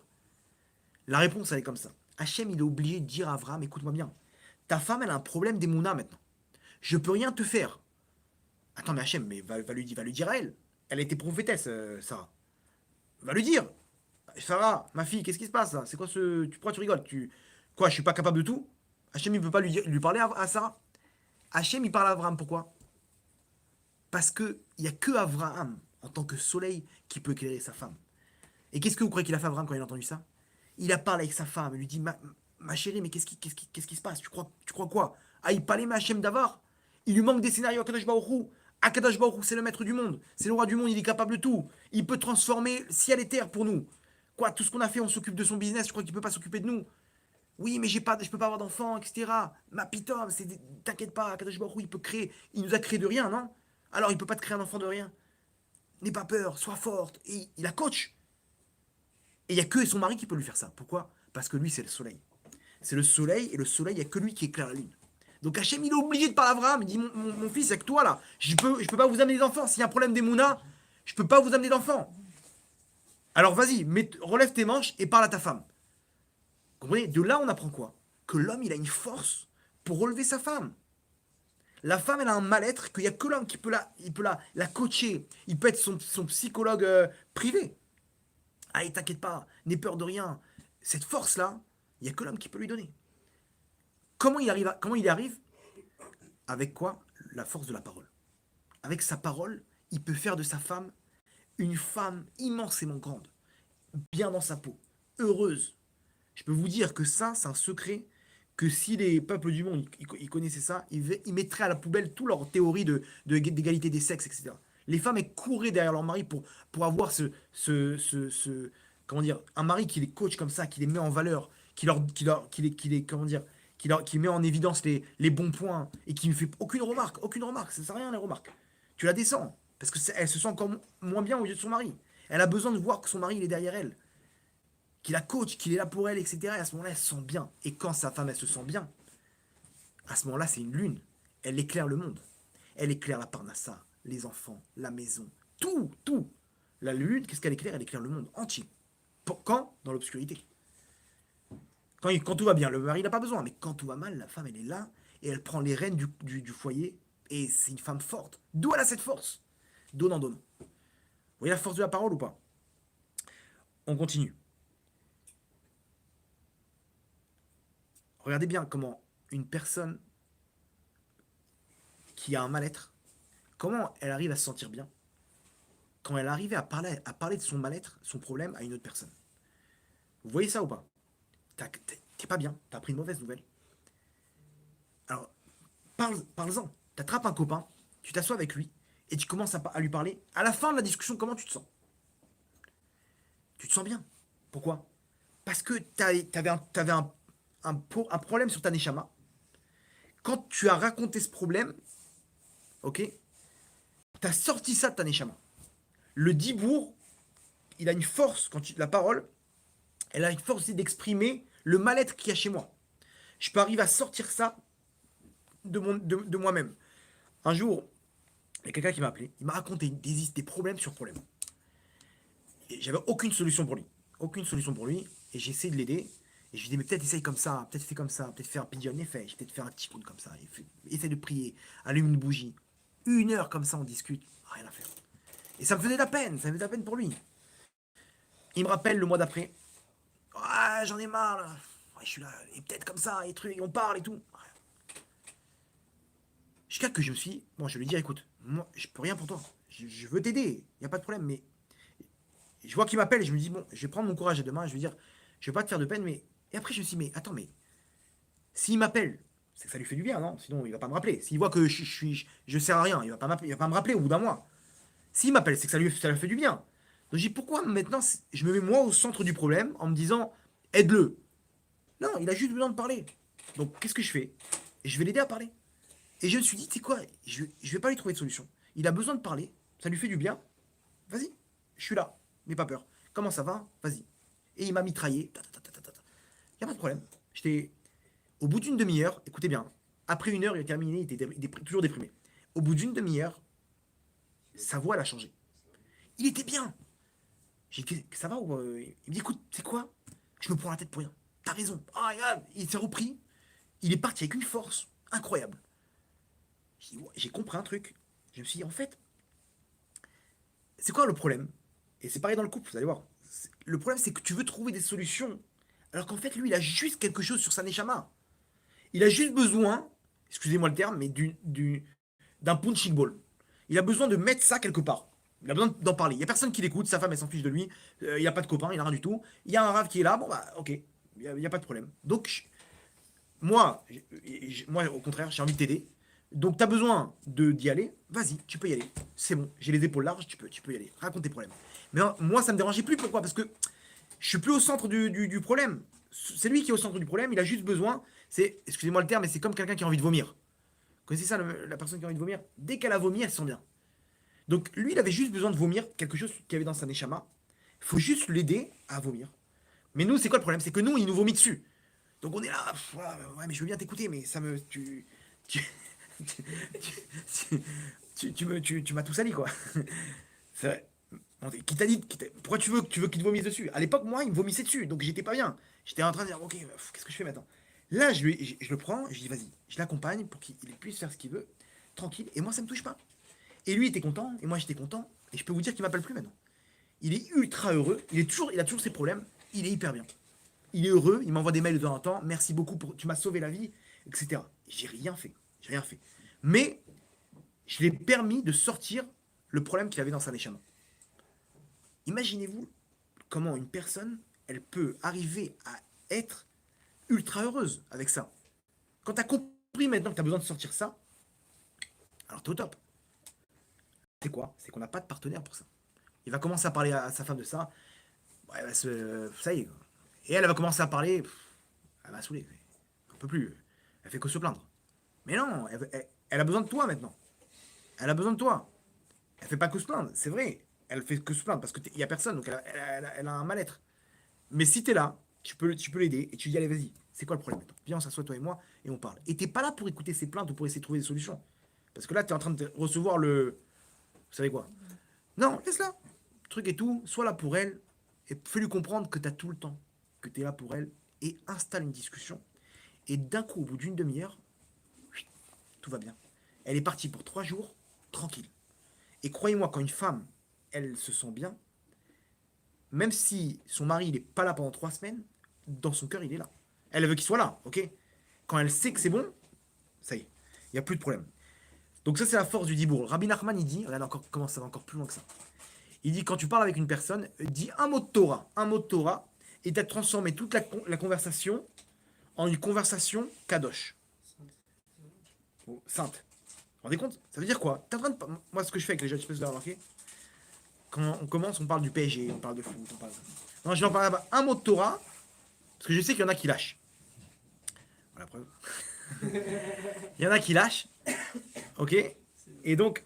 La réponse, elle est comme ça. Hachem, il est obligé de dire à Avram, écoute-moi bien, ta femme, elle a un problème d'émouna maintenant. Je peux rien te faire. Attends, mais Hachem, mais va lui dire à elle. Elle a été prophétesse, Sarah. Va lui dire. Sarah, ma fille, qu'est-ce qui se passe là? C'est quoi pourquoi tu rigoles? Quoi, je suis pas capable de tout? Hachem, il peut pas lui parler à Sarah? Hachem, il parle à Abraham, pourquoi? Parce que il y a que Abraham, en tant que soleil, qui peut éclairer sa femme. Et qu'est-ce que vous croyez qu'il a fait Abraham quand il a entendu ça? Il a parlé avec sa femme, il lui dit, ma chérie, mais qu'est-ce qui se passe? Tu crois quoi? Ah, il parlait, mais Hachem Davar. Il lui manque des scénarios à Kadosh Baruch Hu. Akadosh Baruch Hu, c'est le maître du monde, c'est le roi du monde, il est capable de tout. Il peut transformer ciel et terre pour nous. Quoi, tout ce qu'on a fait, on s'occupe de son business, je crois qu'il peut pas s'occuper de nous. Oui, mais je peux pas avoir d'enfant, etc. Ma pitom, t'inquiète pas, Akadosh Baruch Hu, il peut créer, il nous a créé de rien, non? Alors il peut pas te créer un enfant de rien. N'aie pas peur, sois forte. Et il a coach. Et il y a que son mari qui peut lui faire ça. Pourquoi? Parce que lui, c'est le soleil. C'est le soleil, et le soleil, il y a que lui qui éclaire la lune. Donc Hachem, il est obligé de parler à Abraham. Il dit, mon fils, avec toi, là, je peux pas vous amener d'enfants. S'il y a un problème d'Emouna, je peux pas vous amener d'enfants. Alors vas-y, relève tes manches et parle à ta femme. Vous comprenez? De là, on apprend quoi? Que l'homme, il a une force pour relever sa femme. La femme, elle a un mal-être qu'il n'y a que l'homme qui peut la coacher. Il peut être son psychologue privé. Ah, t'inquiète pas, n'aie peur de rien. Cette force-là, il n'y a que l'homme qui peut lui donner. Comment il arrive? Avec quoi? La force de la parole. Avec sa parole, il peut faire de sa femme une femme immensément grande, bien dans sa peau, heureuse. Je peux vous dire que ça, c'est un secret que si les peuples du monde ils connaissaient ça, ils mettraient à la poubelle toute leur théorie d'égalité des sexes, etc. Les femmes, elles couraient derrière leur mari pour avoir comment dire, un mari qui les coach comme ça, qui les met en valeur, comment dire, qui met en évidence les bons points et qui ne fait aucune remarque, ça sert à rien les remarques. Tu la descends, parce qu'elle se sent encore moins bien au lieu de son mari. Elle a besoin de voir que son mari il est derrière elle, qu'il la coach, qu'il est là pour elle, etc. Et à ce moment-là, elle se sent bien. Et quand sa femme, elle se sent bien, à ce moment-là, c'est une lune. Elle éclaire le monde. Elle éclaire la parnassa, les enfants, la maison, tout, tout. La lune, qu'est-ce qu'elle éclaire? Elle éclaire le monde entier. Quand? Dans l'obscurité. Quand tout va bien, le mari n'a pas besoin. Mais quand tout va mal, la femme, elle est là et elle prend les rênes du foyer. Et c'est une femme forte. D'où elle a cette force? Donnant, donnant. Vous voyez la force de la parole ou pas? On continue. Regardez bien comment une personne qui a un mal-être, comment elle arrive à se sentir bien quand elle arrive à parler de son mal-être, son problème à une autre personne. Vous voyez ça ou pas? T'es pas bien, t'as pris une mauvaise nouvelle. Alors, parle-en. T'attrapes un copain, tu t'assois avec lui, et tu commences à lui parler. À la fin de la discussion, comment tu te sens? Tu te sens bien. Pourquoi? Parce que t'avais un problème sur ta neshama. Quand tu as raconté ce problème, ok, t'as sorti ça de ta neshama. Le dibour, il a une force, la parole, elle a une force aussi d'exprimer le mal-être qu'il y a chez moi. Je peux arriver à sortir ça de moi-même. Un jour, il y a quelqu'un qui m'a appelé, il m'a raconté des problèmes sur problèmes. Et j'avais aucune solution pour lui. Aucune solution pour lui. Et j'ai essayé de l'aider. Et je lui ai dit, mais peut-être essaye comme ça, peut-être fais comme ça, peut-être faire un pidyon effet, peut-être faire un petit coup comme ça. Essaye de prier, allume une bougie. 1 heure comme ça, on discute. Rien à faire. Et ça me faisait de la peine, ça me faisait de la peine pour lui. Il me rappelle le mois d'après. Ah, j'en ai marre là. Ouais, je suis là, et peut-être comme ça, et trucs, et on parle et tout. Jusqu'à que je me suis dit, bon, je lui ai dit, écoute, moi, je peux rien pour toi. Je veux t'aider, il n'y a pas de problème, mais je vois qu'il m'appelle et je me dis, bon, je vais prendre mon courage à deux mains, je vais dire, je vais pas te faire de peine, mais. Et après, je me suis dit, mais attends, mais s'il m'appelle, c'est que ça lui fait du bien, non? Sinon, il va pas me rappeler. S'il voit que je sers à rien, il va pas me rappeler au bout d'un mois. S'il m'appelle, c'est que ça lui fait du bien. Donc, je dis, pourquoi maintenant, je me mets moi au centre du problème en me disant, aide-le. Non, il a juste besoin de parler. Donc, qu'est-ce que je fais? Et je vais l'aider à parler. Et je me suis dit, tu sais quoi, je vais pas lui trouver de solution. Il a besoin de parler, ça lui fait du bien. Vas-y, je suis là, n'aie pas peur. Comment ça va? Vas-y. Et il m'a mitraillé. Il n'y a pas de problème. J'étais. Au bout d'une demi-heure, écoutez bien, après 1 heure, il a terminé, il était toujours déprimé. Au bout d'une demi-heure, sa voix, elle a changé. Il était bien. J'ai dit, ça va ou il me dit, écoute, c'est quoi? Je me prends la tête pour rien. T'as raison. Ah, regarde, il s'est repris. Il est parti avec une force incroyable. J'ai compris un truc. Je me suis dit, en fait, c'est quoi le problème? Et c'est pareil dans le couple, vous allez voir. Le problème, c'est que tu veux trouver des solutions, alors qu'en fait, lui, il a juste quelque chose sur sa neshama. Il a juste besoin, excusez-moi le terme, mais d'un punching ball. Il a besoin de mettre ça quelque part. Il a besoin d'en parler. Il n'y a personne qui l'écoute, sa femme, elle s'en fiche de lui. Il n'a pas de copain, il n'a rien du tout. Il y a un rave qui est là, bon, bah, ok, il n'y a pas de problème. Donc, moi, au contraire, j'ai envie de t'aider. Donc, tu as besoin d'y aller, vas-y, tu peux y aller. C'est bon, j'ai les épaules larges, tu peux y aller. Raconte tes problèmes. Mais non, moi, ça me dérangeait plus. Pourquoi? Parce que je suis plus au centre du problème. C'est lui qui est au centre du problème, il a juste besoin. Excusez-moi le terme, mais c'est comme quelqu'un qui a envie de vomir. Vous connaissez ça, la personne qui a envie de vomir? Dès qu'elle a vomi, elle se sent bien. Donc, lui, il avait juste besoin de vomir quelque chose qu'il y avait dans sa neshama. Il faut juste l'aider à vomir. Mais nous, c'est quoi le problème? C'est que nous, il nous vomit dessus. Donc on est là, ouais, mais je veux bien t'écouter, mais ça me. Tu, tu m'as tout sali, quoi. C'est vrai. Qui t'a dit, pourquoi tu veux qu'il te vomisse dessus? À l'époque, moi, il me vomissait dessus, donc j'étais pas bien. J'étais en train de dire, ok, qu'est-ce que je fais maintenant? Là, je le prends, je dis, vas-y, je l'accompagne pour qu'il puisse faire ce qu'il veut, tranquille, et moi, ça me touche pas. Et lui était content, et moi, j'étais content, et je peux vous dire qu'il m'appelle plus maintenant. Il est ultra heureux, il a toujours ses problèmes, il est hyper bien. Il est heureux, il m'envoie des mails de temps en temps, merci beaucoup, tu m'as sauvé la vie, etc. J'ai rien fait, j'ai rien fait. Mais je l'ai permis de sortir le problème qu'il avait dans sa neshama. Imaginez-vous comment une personne, elle peut arriver à être ultra heureuse avec ça. Quand tu as compris maintenant que tu as besoin de sortir ça, alors t'es au top. C'est quoi? C'est qu'on n'a pas de partenaire pour ça. Il va commencer à parler à sa femme de ça. Ouais, ça y est. Et elle va commencer à parler. Elle va saouler. On peut plus. Elle fait que se plaindre. Mais non, elle a besoin de toi maintenant. Elle a besoin de toi. Elle fait pas que se plaindre, c'est vrai. Elle fait que se plaindre parce qu'il y a personne, donc elle a un mal-être. Mais si tu es là, tu peux l'aider et tu dis allez, vas-y, c'est quoi le problème maintenant? Viens, on s'assoit toi et moi et on parle. Et t'es pas là pour écouter ses plaintes ou pour essayer de trouver des solutions. Parce que là, tu es en train de recevoir le. Vous savez quoi? Non, laisse-la. Truc et tout, sois là pour elle et fais-lui comprendre que tu as tout le temps, que tu es là pour elle et installe une discussion. Et d'un coup, au bout d'une demi-heure, tout va bien. Elle est partie pour 3 jours, tranquille. Et croyez-moi, quand une femme, elle se sent bien, même si son mari n'est pas là pendant 3 semaines, dans son cœur, il est là. Elle veut qu'il soit là, ok? Quand elle sait que c'est bon, ça y est, il n'y a plus de problème. Donc ça, c'est la force du dibour. Rabbi Nachman, il dit, regarde encore comment ça va encore plus loin que ça. Il dit, quand tu parles avec une personne, dis un mot de Torah, et tu as transformé toute la conversation en une conversation kadosh. Sainte. Vous vous rendez compte? Ça veut dire quoi? T'es en train de... Moi, ce que je fais avec les gens, je peux vous avoir remarqué, quand on commence, on parle du PSG, on parle de foot, on parle... Non, je vais en parler un mot de Torah, parce que je sais qu'il y en a qui lâchent. Voilà, preuve. Il y en a qui lâchent, ok? Et donc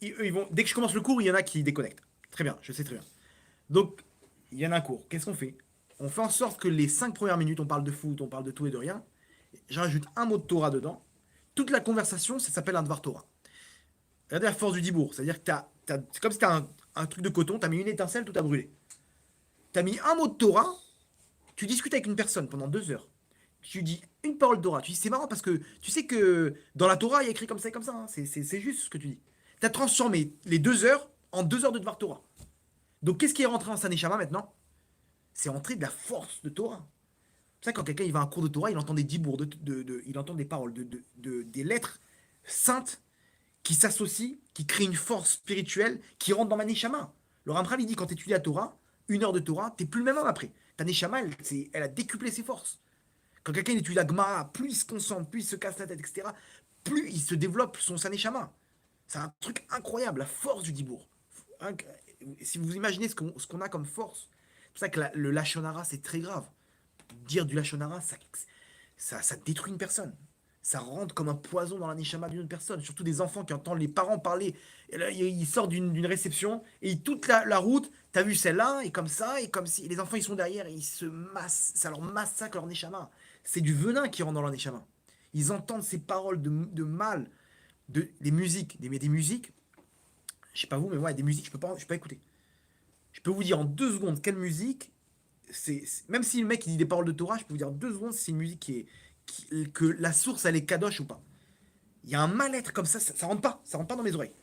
ils vont... Dès que je commence le cours, il y en a qui déconnectent. Très bien, je sais très bien. Donc, il y en a un cours. Qu'est-ce qu'on fait? On fait en sorte que les 5 premières minutes, on parle de foot, on parle de tout et de rien. J'ajoute un mot de Torah dedans. Toute la conversation, ça s'appelle un Dvar Torah. Regardez la force du dibour. C'est-à-dire que c'est comme si tu as un truc de coton, tu as mis une étincelle, tout a brûlé. Tu as mis un mot de Torah, tu discutes avec une personne pendant 2 heures. Tu dis une parole de Torah. Tu dis, c'est marrant parce que tu sais que dans la Torah, il y a écrit comme ça et comme ça. Hein. C'est juste ce que tu dis. Tu as transformé les 2 heures en 2 heures de Dvar Torah. Donc, qu'est-ce qui est rentré en Saneshama maintenant? C'est entré de la force de Torah. C'est ça, quand quelqu'un il va à un cours de Torah, il entend des dibours, il entend des paroles, des lettres saintes qui s'associent, qui créent une force spirituelle qui rentre dans ma Neshama. Le Ramchal, il dit, quand tu étudies la Torah, 1 heure de Torah, t'es plus le même homme après. Ta Neshama, elle a décuplé ses forces. Quand quelqu'un étudie la Gemara, plus il se concentre, plus il se casse la tête, etc., plus il se développe sa Neshama. C'est un truc incroyable, la force du dibour. Si vous imaginez ce qu'on a comme force, c'est pour ça que le Lachonara, c'est très grave. Dire du Lachonara, ça détruit une personne. Ça rentre comme un poison dans la neshama d'une autre personne. Surtout des enfants qui entendent les parents parler. Et là, ils sortent d'une réception et toute la route, t'as vu celle-là, et comme ça, et comme si. Et les enfants, ils sont derrière et ils se massent. Ça leur massacre leur neshama. C'est du venin qui rentre dans leur neshama. Ils entendent ces paroles de mal, des musiques. Des musiques, je sais pas vous, mais moi, des musiques, je peux pas écouter. Je peux vous dire en 2 secondes quelle musique. Même si le mec il dit des paroles de Torah, je peux vous dire en 2 secondes si c'est une musique que la source elle est kadosh ou pas. Il y a un mal-être comme ça rentre pas dans mes oreilles.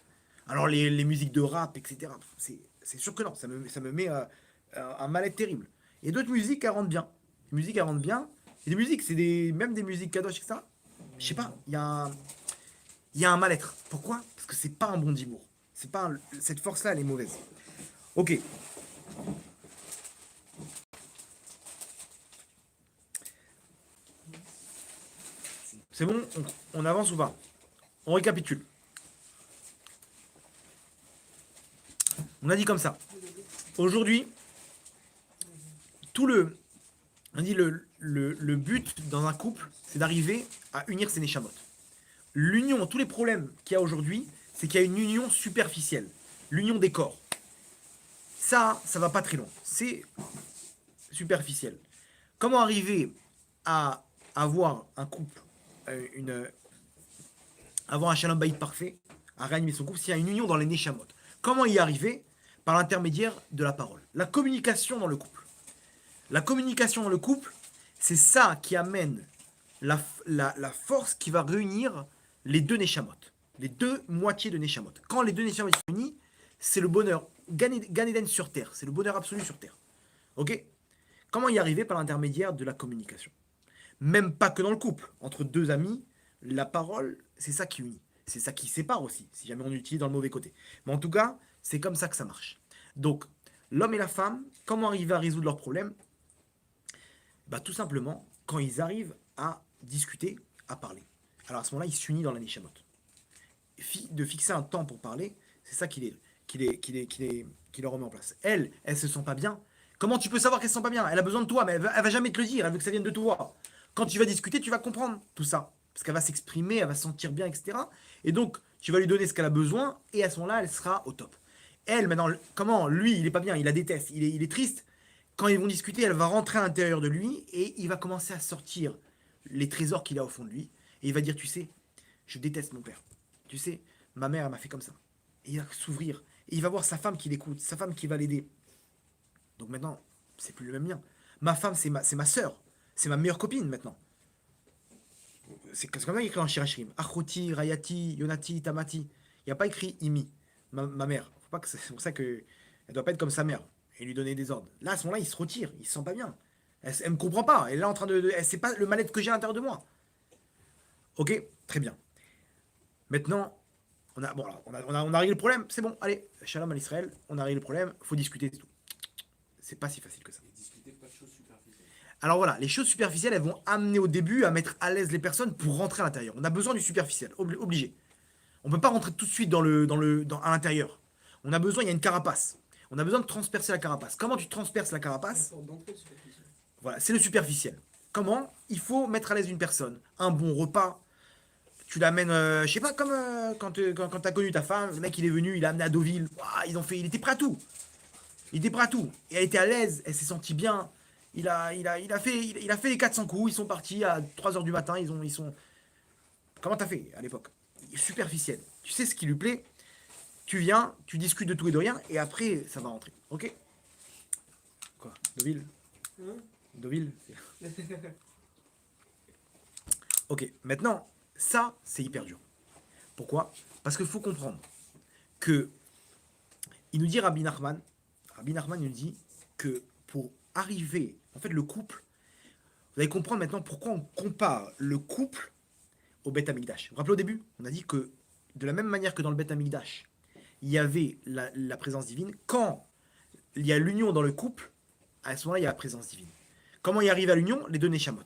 Alors les musiques de rap, etc. C'est sûr que non, ça me met un mal-être terrible. Et d'autres musiques elles rentrent bien. Les musiques elles rentrent bien. Et des musiques, même des musiques kadosh, etc. Je sais pas, il y a un mal-être. Pourquoi? Parce que c'est pas un bon dibour. Cette force-là elle est mauvaise. Ok. C'est bon, on avance ou pas? On récapitule. On a dit comme ça. Aujourd'hui, on dit le but dans un couple, c'est d'arriver à unir ses neshamot. L'union, tous les problèmes qu'il y a aujourd'hui, c'est qu'il y a une union superficielle, l'union des corps. Ça va pas très loin. C'est superficiel. Comment arriver à avoir un couple, avoir un shalom bayit parfait, à réanimer son couple, s'il y a une union dans les neshamot? Comment y arriver? Par l'intermédiaire de la parole. La communication dans le couple. La communication dans le couple, c'est ça qui amène la force qui va réunir les 2 neshamot. Les 2 moitiés de neshamot. Quand les 2 neshamot sont unis, c'est le bonheur. Gan Eden sur terre. C'est le bonheur absolu sur terre. Ok? Comment y arriver? Par l'intermédiaire de la communication. Même pas que dans le couple. Entre 2 amis, la parole, c'est ça qui unit. C'est ça qui sépare aussi, si jamais on utilise dans le mauvais côté. Mais en tout cas, c'est comme ça que ça marche. Donc, l'homme et la femme, comment arriver à résoudre leurs problèmes? Bah, tout simplement, quand ils arrivent à discuter, à parler. Alors à ce moment-là, ils s'unissent dans la neshamot. De fixer un temps pour parler, c'est ça qui les remet en place. Elle se sent pas bien. Comment tu peux savoir qu'elle se sent pas bien? Elle a besoin de toi, mais elle va jamais te le dire. Elle veut que ça vienne de toi. Quand tu vas discuter, tu vas comprendre tout ça. Parce qu'elle va s'exprimer, elle va se sentir bien, etc. Et donc, tu vas lui donner ce qu'elle a besoin, et à ce moment-là, elle sera au top. Elle, maintenant, comment? Lui, il est pas bien, il la déteste, il est triste. Quand ils vont discuter, elle va rentrer à l'intérieur de lui, et il va commencer à sortir les trésors qu'il a au fond de lui. Et il va dire, tu sais, je déteste mon père. Tu sais, ma mère, elle m'a fait comme ça. Et il va s'ouvrir. Et il va voir sa femme qui l'écoute, sa femme qui va l'aider. Donc maintenant, c'est plus le même lien. Ma femme, c'est ma sœur. C'est ma meilleure copine maintenant. C'est comme ça qu'il écrit en Shirachirim. Achoti, Rayati, Yonati, Tamati. Il n'y a pas écrit Imi, ma mère. Faut pas que c'est pour ça qu'elle ne doit pas être comme sa mère et lui donner des ordres. Là, à ce moment-là, il se retire. Il se sent pas bien. Elle ne me comprend pas. Elle est là en train elle sait pas le mal-être que j'ai à l'intérieur de moi. Ok, très bien. Maintenant, on a réglé le problème. C'est bon, allez, shalom à l'Israël. On a réglé le problème. Il faut discuter. C'est tout. C'est pas si facile que ça. Et discuter pas de choses superficielles. Alors voilà, les choses superficielles, elles vont amener au début à mettre à l'aise les personnes pour rentrer à l'intérieur. On a besoin du superficiel, obligé. On ne peut pas rentrer tout de suite à l'intérieur. On a besoin, il y a une carapace. On a besoin de transpercer la carapace. Comment tu transperces la La carapace? porte d'entrée, superficielle. Voilà, c'est le superficiel. Comment? Il faut mettre à l'aise une personne. Un bon repas. Tu l'amènes, je sais pas, comme quand t'as connu ta femme, le mec il est venu, il l'a amené à Deauville. Ouah, il était prêt à tout. Il était prêt à tout. Et elle était à l'aise, elle s'est sentie bien. Il a fait les 400 coups, ils sont partis à 3 heures du matin, ils sont... Comment t'as fait à l'époque? Superficiel. Tu sais ce qui lui plaît, tu viens, tu discutes de tout et de rien, et après, ça va rentrer. Ok? Quoi? Deauville? Hein? Deauville? Ok, maintenant, ça, c'est hyper dur. Pourquoi? Parce qu'il faut comprendre que, il nous dit Rabbi Nachman il nous dit que pour arriver, en fait, le couple, vous allez comprendre maintenant pourquoi on compare le couple au Beth Amikdash. Vous vous rappelez au début, on a dit que de la même manière que dans le Beth Amikdash, il y avait la présence divine, quand il y a l'union dans le couple, à ce moment-là, il y a la présence divine. Comment y arrive à l'union? Les deux Neshamot.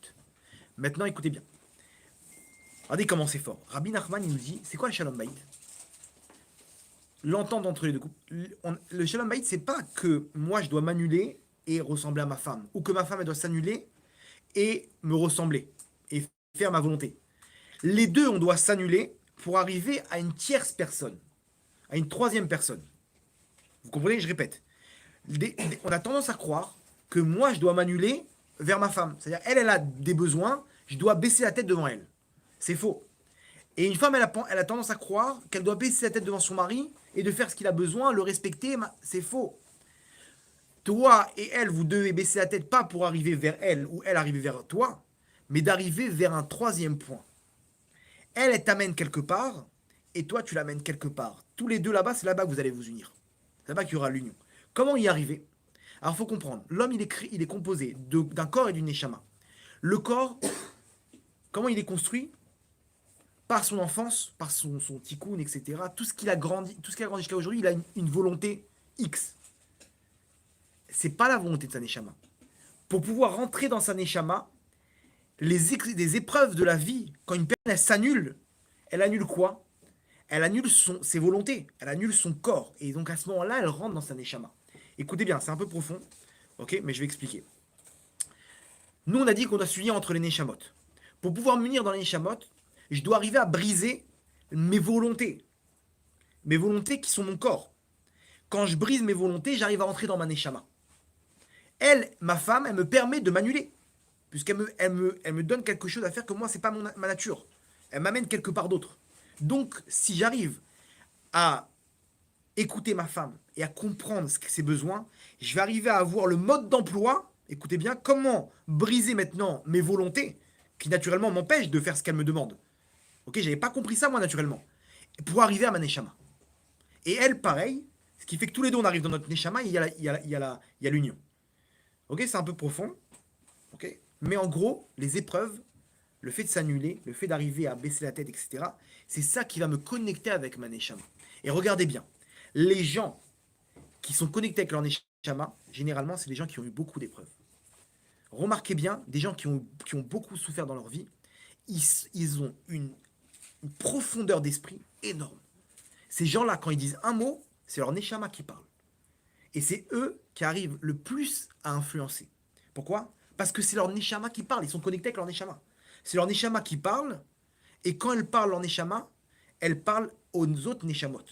Maintenant, écoutez bien. Regardez comment c'est fort. Rabbi Nachman, il nous dit, c'est quoi le Shalom Bayit? L'entente entre les deux couples. Le Shalom Bayit, c'est pas que moi, je dois m'annuler et ressembler à ma femme, ou que ma femme, elle doit s'annuler et me ressembler, et faire ma volonté. Les deux, on doit s'annuler pour arriver à une tierce personne, à une troisième personne. Vous comprenez? Je répète. On a tendance à croire que moi, je dois m'annuler vers ma femme. C'est-à-dire, elle a des besoins, je dois baisser la tête devant elle. C'est faux. Et une femme, elle a tendance à croire qu'elle doit baisser la tête devant son mari et de faire ce qu'il a besoin, le respecter. C'est faux. Toi et elle, vous devez baisser la tête, pas pour arriver vers elle ou elle arriver vers toi, mais d'arriver vers un troisième point. Elle t'amène quelque part, et toi, tu l'amènes quelque part. Tous les deux là-bas, c'est là-bas que vous allez vous unir. C'est là-bas qu'il y aura l'union. Comment y arriver? Alors, il faut comprendre. L'homme, il est composé d'un corps et d'une neshama. Le corps, comment il est construit? Par son enfance, par son tikkun, etc. Tout ce qu'il a grandi jusqu'à aujourd'hui, il a une volonté X. C'est pas la volonté de sa neshama. Pour pouvoir rentrer dans sa neshama, les épreuves de la vie, quand une personne s'annule, elle annule quoi? Elle annule ses volontés, elle annule son corps. Et donc à ce moment-là, elle rentre dans sa neshama. Écoutez bien, c'est un peu profond, ok, mais je vais expliquer. Nous, on a dit qu'on doit s'unir entre les neshamot. Pour pouvoir m'unir dans les neshamot, je dois arriver à briser mes volontés. Mes volontés qui sont mon corps. Quand je brise mes volontés, j'arrive à rentrer dans ma neshama. Elle, ma femme, elle me permet de m'annuler. Elle me donne quelque chose à faire que moi, c'est pas ma nature. Elle m'amène quelque part d'autre. Donc, si j'arrive à écouter ma femme et à comprendre ses besoins, je vais arriver à avoir le mode d'emploi. Écoutez bien, comment briser maintenant mes volontés qui naturellement m'empêchent de faire ce qu'elle me demande. Ok, j'avais pas compris ça moi naturellement. Pour arriver à ma neshama. Et elle, pareil, ce qui fait que tous les deux on arrive dans notre neshama, il y a l'union. Ok, c'est un peu profond. Ok, mais en gros, les épreuves, le fait de s'annuler, le fait d'arriver à baisser la tête, etc., c'est ça qui va me connecter avec ma neshama. Et regardez bien, les gens qui sont connectés avec leur neshama, généralement, c'est des gens qui ont eu beaucoup d'épreuves. Remarquez bien, des gens qui ont beaucoup souffert dans leur vie, ils ont une profondeur d'esprit énorme. Ces gens-là, quand ils disent un mot, c'est leur neshama qui parle. Et c'est eux qui arrivent le plus à influencer. Pourquoi? Parce que c'est leur neshama qui parle, ils sont connectés avec leur neshama. C'est leur neshama qui parle, et quand elle parle leur neshama, elle parle aux autres neshamot.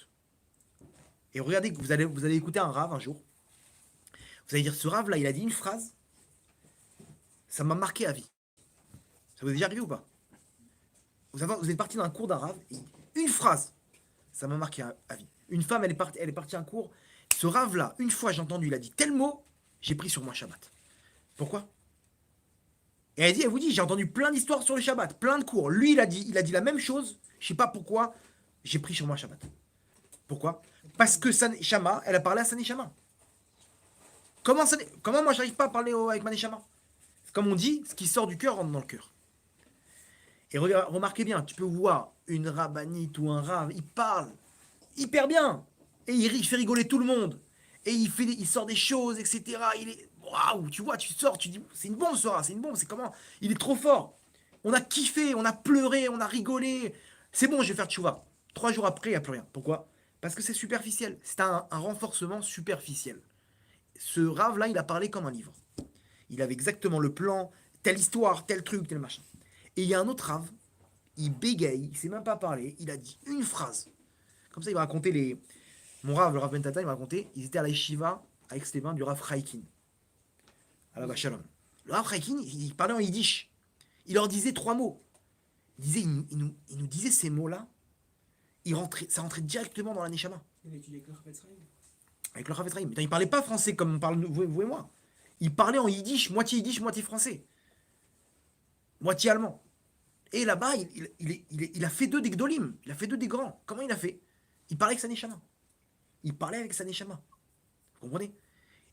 Et regardez, vous allez écouter un rave un jour. Vous allez dire, ce rave-là, il a dit une phrase, ça m'a marqué à vie. Ça vous est déjà arrivé ou pas? Vous êtes parti dans un cours d'un rave, et une phrase, ça m'a marqué à vie. Une femme, elle est partie à un cours. Ce rave-là, une fois j'ai entendu, il a dit tel mot, j'ai pris sur moi Shabbat. Pourquoi? Et elle vous dit, j'ai entendu plein d'histoires sur le Shabbat, plein de cours. Lui, il a dit la même chose, je sais pas pourquoi, j'ai pris sur moi Shabbat. Pourquoi? Parce que sa neshama, elle a parlé à sa neshama. Comment moi j'arrive pas à parler avec ma neshama? Comme on dit, ce qui sort du cœur rentre dans le cœur. Et remarquez bien, tu peux voir une rabbinite ou un rave, il parle hyper bien. Et il fait rigoler tout le monde. Et il sort des choses, etc. Il est. Waouh, tu vois, tu sors, tu dis, c'est une bombe, Sora, c'est une bombe, c'est comment? Il est trop fort. On a kiffé, on a pleuré, on a rigolé. C'est bon, je vais faire tchouva. 3 jours après, il n'y a plus rien. Pourquoi? Parce que c'est superficiel. C'est un renforcement superficiel. Ce rave-là, il a parlé comme un livre. Il avait exactement le plan, telle histoire, tel truc, tel machin. Et il y a un autre rave, il bégaye, il sait même pas parler, il a dit une phrase. Comme ça, il va raconter les. Mon rave, le Rav Ben Tata, il m'a raconté, ils étaient à la yeshiva à Aix-les-Bains du Rav Raikin, à la Bachalom. Le Rav Raikin, il parlait en yiddish. Il leur disait 3 mots. Il nous disait ces mots-là, ça rentrait directement dans la Neshama. Il a étudié avec le Rav Israël. Avec le Rav Ephraim. Il parlait pas français comme on parle vous et moi. Il parlait en yiddish, moitié français. Moitié allemand. Et là-bas, il a fait 2 des Gdolim. Il a fait 2 des grands. Comment il a fait? Il parlait avec sa Neshama. Il parlait avec sa Neshama. Vous comprenez?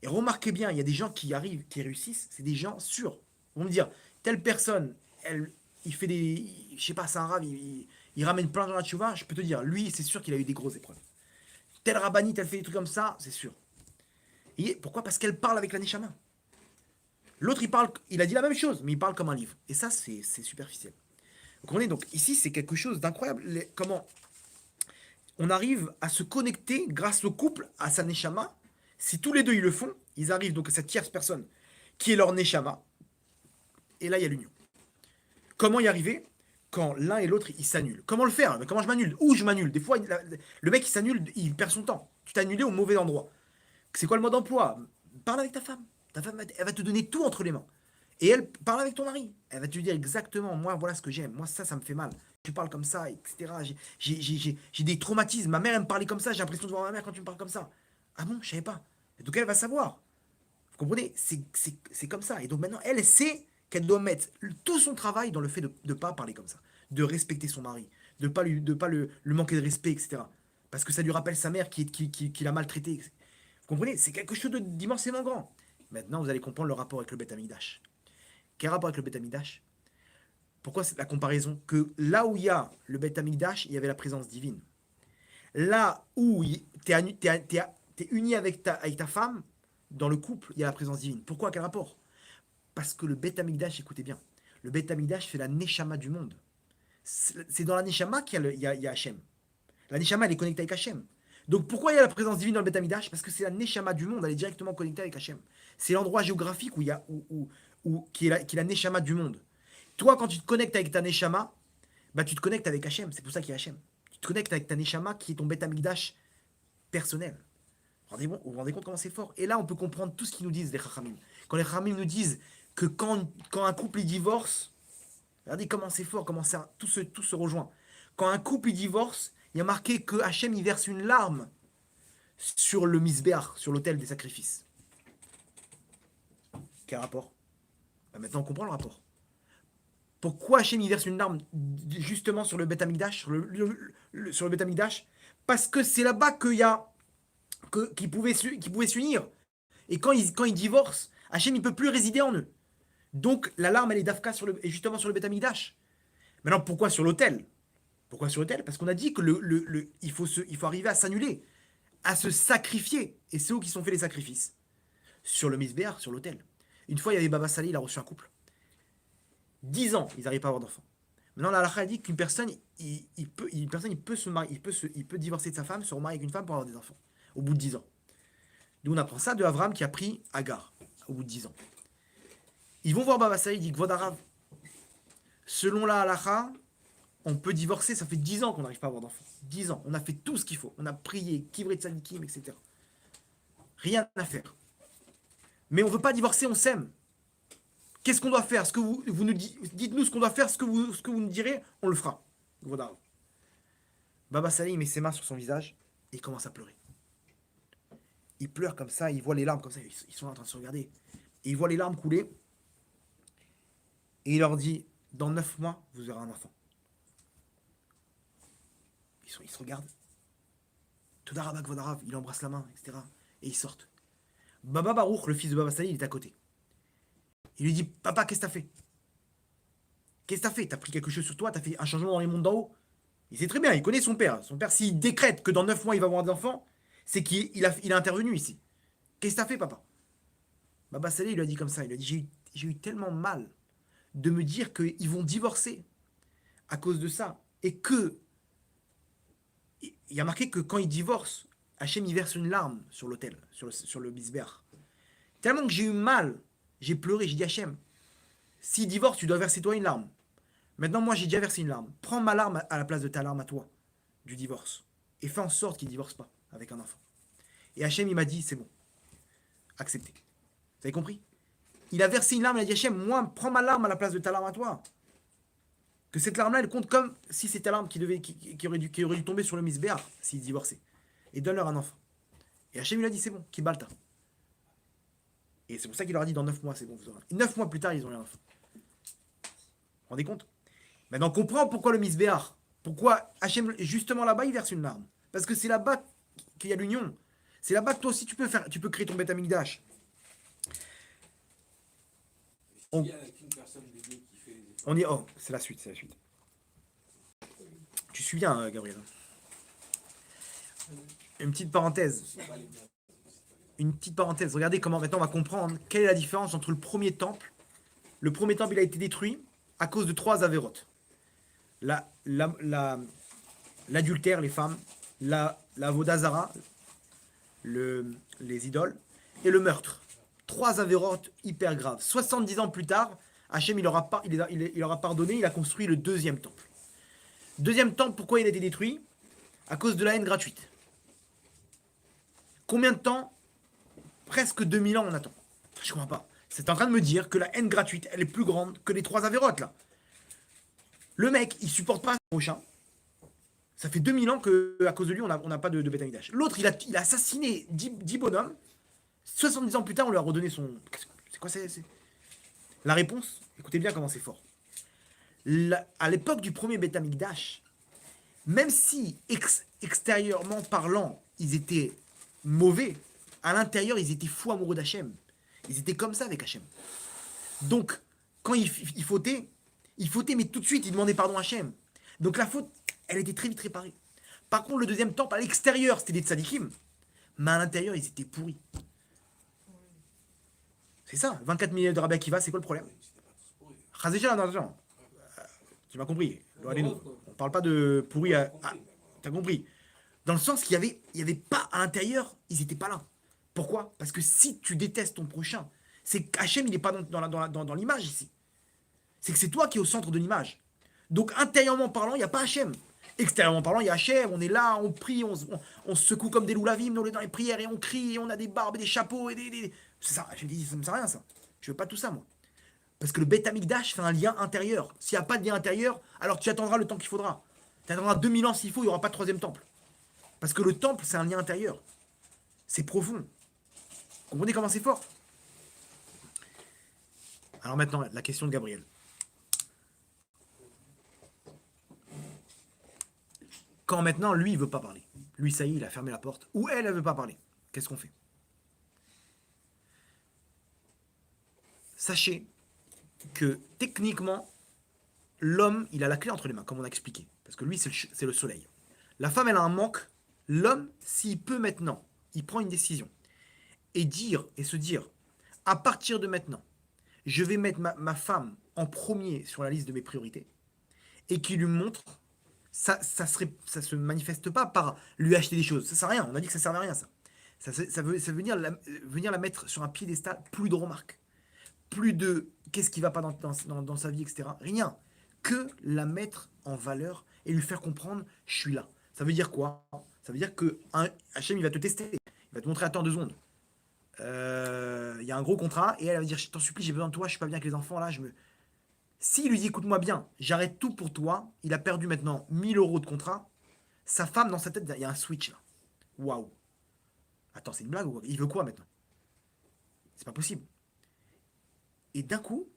Et remarquez bien, il y a des gens qui arrivent, qui réussissent, c'est des gens sûrs. Ils vont me dire, telle personne, il fait des. Je sais pas, c'est un rave, il ramène plein de gens à la tchouva, je peux te dire, lui, c'est sûr qu'il a eu des grosses épreuves. Tel rabbinite, elle fait des trucs comme ça, c'est sûr. Et pourquoi? Parce qu'elle parle avec la Neshama. L'autre, il a dit la même chose, mais il parle comme un livre. Et ça, c'est superficiel. Vous comprenez? Donc ici, c'est quelque chose d'incroyable. Comment on arrive à se connecter grâce au couple à sa Neshama. Si tous les deux ils le font, ils arrivent donc à cette tierce personne qui est leur Neshama. Et là, il y a l'union. Comment y arriver? Quand l'un et l'autre, ils s'annulent. Comment le faire? Comment je m'annule? Où je m'annule? Des fois, le mec, il s'annule, il perd son temps. Tu t'es annulé au mauvais endroit. C'est quoi le mode d'emploi? Parle avec ta femme. Ta femme, elle va te donner tout entre les mains. Et elle parle avec ton mari. Elle va te dire exactement, moi, voilà ce que j'aime. Moi, ça me fait mal. Tu parles comme ça, etc. J'ai des traumatismes. Ma mère, elle me parlait comme ça. J'ai l'impression de voir ma mère quand tu me parles comme ça. Ah bon, je savais pas. Et donc, elle va savoir. Vous comprenez? C'est comme ça. Et donc, maintenant, elle sait qu'elle doit mettre tout son travail dans le fait de ne pas parler comme ça. De respecter son mari. De ne pas le manquer de respect, etc. Parce que ça lui rappelle sa mère qui l'a maltraité. Vous comprenez? C'est quelque chose d'immensément grand. Maintenant, vous allez comprendre le rapport avec le Beth Amikdash. Quel rapport avec le Beth Amikdash? Pourquoi c'est la comparaison? Que là où il y a le Beth Amikdash, il y avait la présence divine. Là où tu es uni avec ta femme, dans le couple, il y a la présence divine. Pourquoi? Quel rapport? Parce que le Beth Amikdash, écoutez bien, le Beth Amikdash fait la Neshama du monde. C'est dans la Neshama qu'il y a Hachem. La Neshama, elle est connectée avec Hachem. Donc pourquoi il y a la présence divine dans le Beth Amikdash? Parce que c'est la Neshama du monde, elle est directement connectée avec Hachem. C'est l'endroit géographique qui est la Neshama du monde. Toi, quand tu te connectes avec ta Neshama, bah, tu te connectes avec Hachem. C'est pour ça qu'il y a Hachem. Tu te connectes avec ta Neshama qui est ton Beth Amikdash personnel. Vous vous rendez compte comment c'est fort? Et là, on peut comprendre tout ce qu'ils nous disent, les Chachamim. Quand les Chachamim nous disent que quand un couple il divorce, regardez comment c'est fort, comment tout se rejoint. Quand un couple il divorce, il y a marqué que Hachem il verse une larme sur le misbéach, sur l'autel des sacrifices. Quel rapport? Bah, maintenant, on comprend le rapport. Pourquoi Hachem il verse une larme justement sur le Beth Amikdash, sur le Beth Amikdash? Parce que c'est là-bas qu'ils pouvaient s'unir. Et quand ils divorcent, Hachem il peut plus résider en eux. Donc la larme elle est d'Afka justement sur le Beth Amikdash. Maintenant pourquoi sur l'autel? Pourquoi sur l'autel? Parce qu'on a dit que il faut arriver à s'annuler, à se sacrifier. Et c'est eux qui sont fait les sacrifices. Sur le Misbéach, sur l'autel. Une fois il y avait Baba Saleh, il a reçu un couple. 10 ans, ils n'arrivent pas à avoir d'enfants. Maintenant, la halakha dit qu'une personne, il peut se marier, il peut divorcer de sa femme, se remarier avec une femme pour avoir des enfants, au bout de 10 ans. D'où on apprend ça de Avram qui a pris Agar, au bout de 10 ans. Ils vont voir Baba Saïd, il dit Kvod Arav, selon la halakha, on peut divorcer, ça fait 10 ans qu'on n'arrive pas à avoir d'enfants. 10 ans, on a fait tout ce qu'il faut. On a prié, kivré de tzadikim, etc. Rien à faire. Mais on ne veut pas divorcer, on s'aime. Qu'est-ce qu'on doit faire? Ce que vous nous dites-nous ce qu'on doit faire, ce que vous nous direz, on le fera. Voilà. Baba Saleh, il met ses mains sur son visage et il commence à pleurer. Il pleure comme ça, il voit les larmes comme ça, ils sont en train de se regarder. Et il voit les larmes couler. Et il leur dit, dans 9 mois, vous aurez un enfant. Ils se regardent. Todarabak Vodarav, il embrasse la main, etc. Et ils sortent. Baba Baruch, le fils de Baba Saleh, il est à côté. Il lui dit, papa, qu'est-ce que t'as fait? Qu'est-ce que t'as fait? T'as pris quelque chose sur toi? T'as fait un changement dans les mondes d'en haut? Il sait très bien, il connaît son père. Son père, s'il décrète que dans 9 mois, il va avoir des enfants, c'est qu'il a intervenu ici. Qu'est-ce que t'as fait, papa? Baba Saleh, il lui a dit comme ça. Il lui a dit, j'ai eu tellement mal de me dire qu'ils vont divorcer à cause de ça. Et que, il y a marqué que quand ils divorcent, Hachem y verse une larme sur l'autel, sur le misbéach. Tellement que j'ai eu mal, j'ai pleuré, j'ai dit Hachem, s'ils divorcent, tu dois verser toi une larme. Maintenant, moi, j'ai déjà versé une larme. Prends ma larme à la place de ta larme à toi, du divorce. Et fais en sorte qu'ils ne divorcent pas avec un enfant. Et Hachem, il m'a dit, c'est bon, accepté. Vous avez compris? Il a versé une larme, il a dit Hachem, moi, prends ma larme à la place de ta larme à toi. Que cette larme-là, elle compte comme si c'était ta larme qui aurait dû tomber sur le misbéach s'ils divorçaient. Et donne-leur un enfant. Et Hachem, il a dit, c'est bon, qui balta. Et c'est pour ça qu'il leur a dit, dans 9 mois, c'est bon, vous aurez. 9 mois plus tard, ils ont eu un enfant. Vous vous rendez compte? Maintenant, on comprend pourquoi le misbéach. Pourquoi Hachem, justement là-bas, il verse une larme. Parce que c'est là-bas qu'il y a l'union. C'est là-bas que toi aussi, tu peux créer ton Beth Amikdash. Il y a qu'une personne des deux qui fait les efforts. On y... Oh, c'est la suite, c'est la suite. Tu suis bien, Gabriel. Une petite parenthèse. Une petite parenthèse. Regardez comment maintenant on va comprendre quelle est la différence entre le premier temple. Le premier temple, il a été détruit à cause de 3 avérotes. L'adultère, les femmes, la vodazara, les idoles, et le meurtre. 3 avérotes hyper graves. 70 ans plus tard, Hachem, il leur a pardonné, il a construit le deuxième temple. Deuxième temple, pourquoi il a été détruit? À cause de la haine gratuite. Combien de temps? Presque 2000 ans on attend. Je comprends pas. C'est en train de me dire que la haine gratuite, elle est plus grande que les 3 avérotes, là. Le mec, il supporte pas son prochain. Ça fait 2000 ans qu'à cause de lui, on n'a pas de Beth Amikdash. L'autre, il a assassiné 10 bonhommes. 70 ans plus tard, on lui a redonné son... C'est quoi c'est La réponse, écoutez bien comment c'est fort. À l'époque du premier Beth Amikdash, même si extérieurement parlant, ils étaient mauvais, à l'intérieur, ils étaient fous amoureux d'Hachem. Ils étaient comme ça avec Hachem. Donc, quand ils fautaient, mais tout de suite, ils demandaient pardon à Hachem. Donc la faute, elle était très vite réparée. Par contre, le deuxième temple, à l'extérieur, c'était des tzadikim, mais à l'intérieur, ils étaient pourris. C'est ça, 24 000 de Rabbi Akiva, c'est quoi le problème? Chazécha, non, tu m'as compris. On parle pas de pourri t'as compris. Dans le sens qu'il y avait pas à l'intérieur, ils étaient pas là. Pourquoi? Parce que si tu détestes ton prochain, c'est qu'Hachem, il n'est pas dans l'image ici. C'est que c'est toi qui es au centre de l'image. Donc intérieurement parlant, il n'y a pas Hachem. Extérieurement parlant, il y a Hachem, on est là, on prie, on se secoue comme des loulavim dans les prières et on crie, et on a des barbes et des chapeaux et des... C'est ça, Hachem dit, ça me sert à rien ça. Je veux pas tout ça moi. Parce que le Beth Amikdash fait un lien intérieur. S'il n'y a pas de lien intérieur, alors tu attendras le temps qu'il faudra. Tu attendras 2000 ans s'il faut, il n'y aura pas de troisième temple. Parce que le temple, c'est un lien intérieur. C'est profond. Vous comprenez comment c'est fort? Alors maintenant, la question de Gabriel. Quand maintenant, lui, il veut pas parler. Lui, ça y est, il a fermé la porte. Ou elle, elle veut pas parler. Qu'est-ce qu'on fait? Sachez que techniquement, l'homme, il a la clé entre les mains, comme on a expliqué. Parce que lui, c'est le soleil. La femme, elle a un manque. L'homme, s'il peut maintenant, il prend une décision. Et se dire, à partir de maintenant, je vais mettre ma femme en premier sur la liste de mes priorités. Et qui lui montre, ça se manifeste pas par lui acheter des choses. Ça sert à rien. On a dit que ça servait à rien, ça. Ça veut venir la mettre sur un piédestal, plus de remarques. Plus de qu'est-ce qui va pas dans sa vie, etc. Rien. Que la mettre en valeur et lui faire comprendre, je suis là. Ça veut dire quoi? Ça veut dire que Hachem, il va te tester. Il va te montrer, attends 2 secondes. Il y a un gros contrat et elle va dire, je t'en supplie, j'ai besoin de toi, je suis pas bien avec les enfants, là, S'il lui dit, écoute-moi bien, j'arrête tout pour toi, il a perdu maintenant 1000 euros de contrat, sa femme, dans sa tête, il y a un switch, là. Waouh. Attends, c'est une blague ou quoi? Il veut quoi, maintenant? C'est pas possible. Et d'un coup,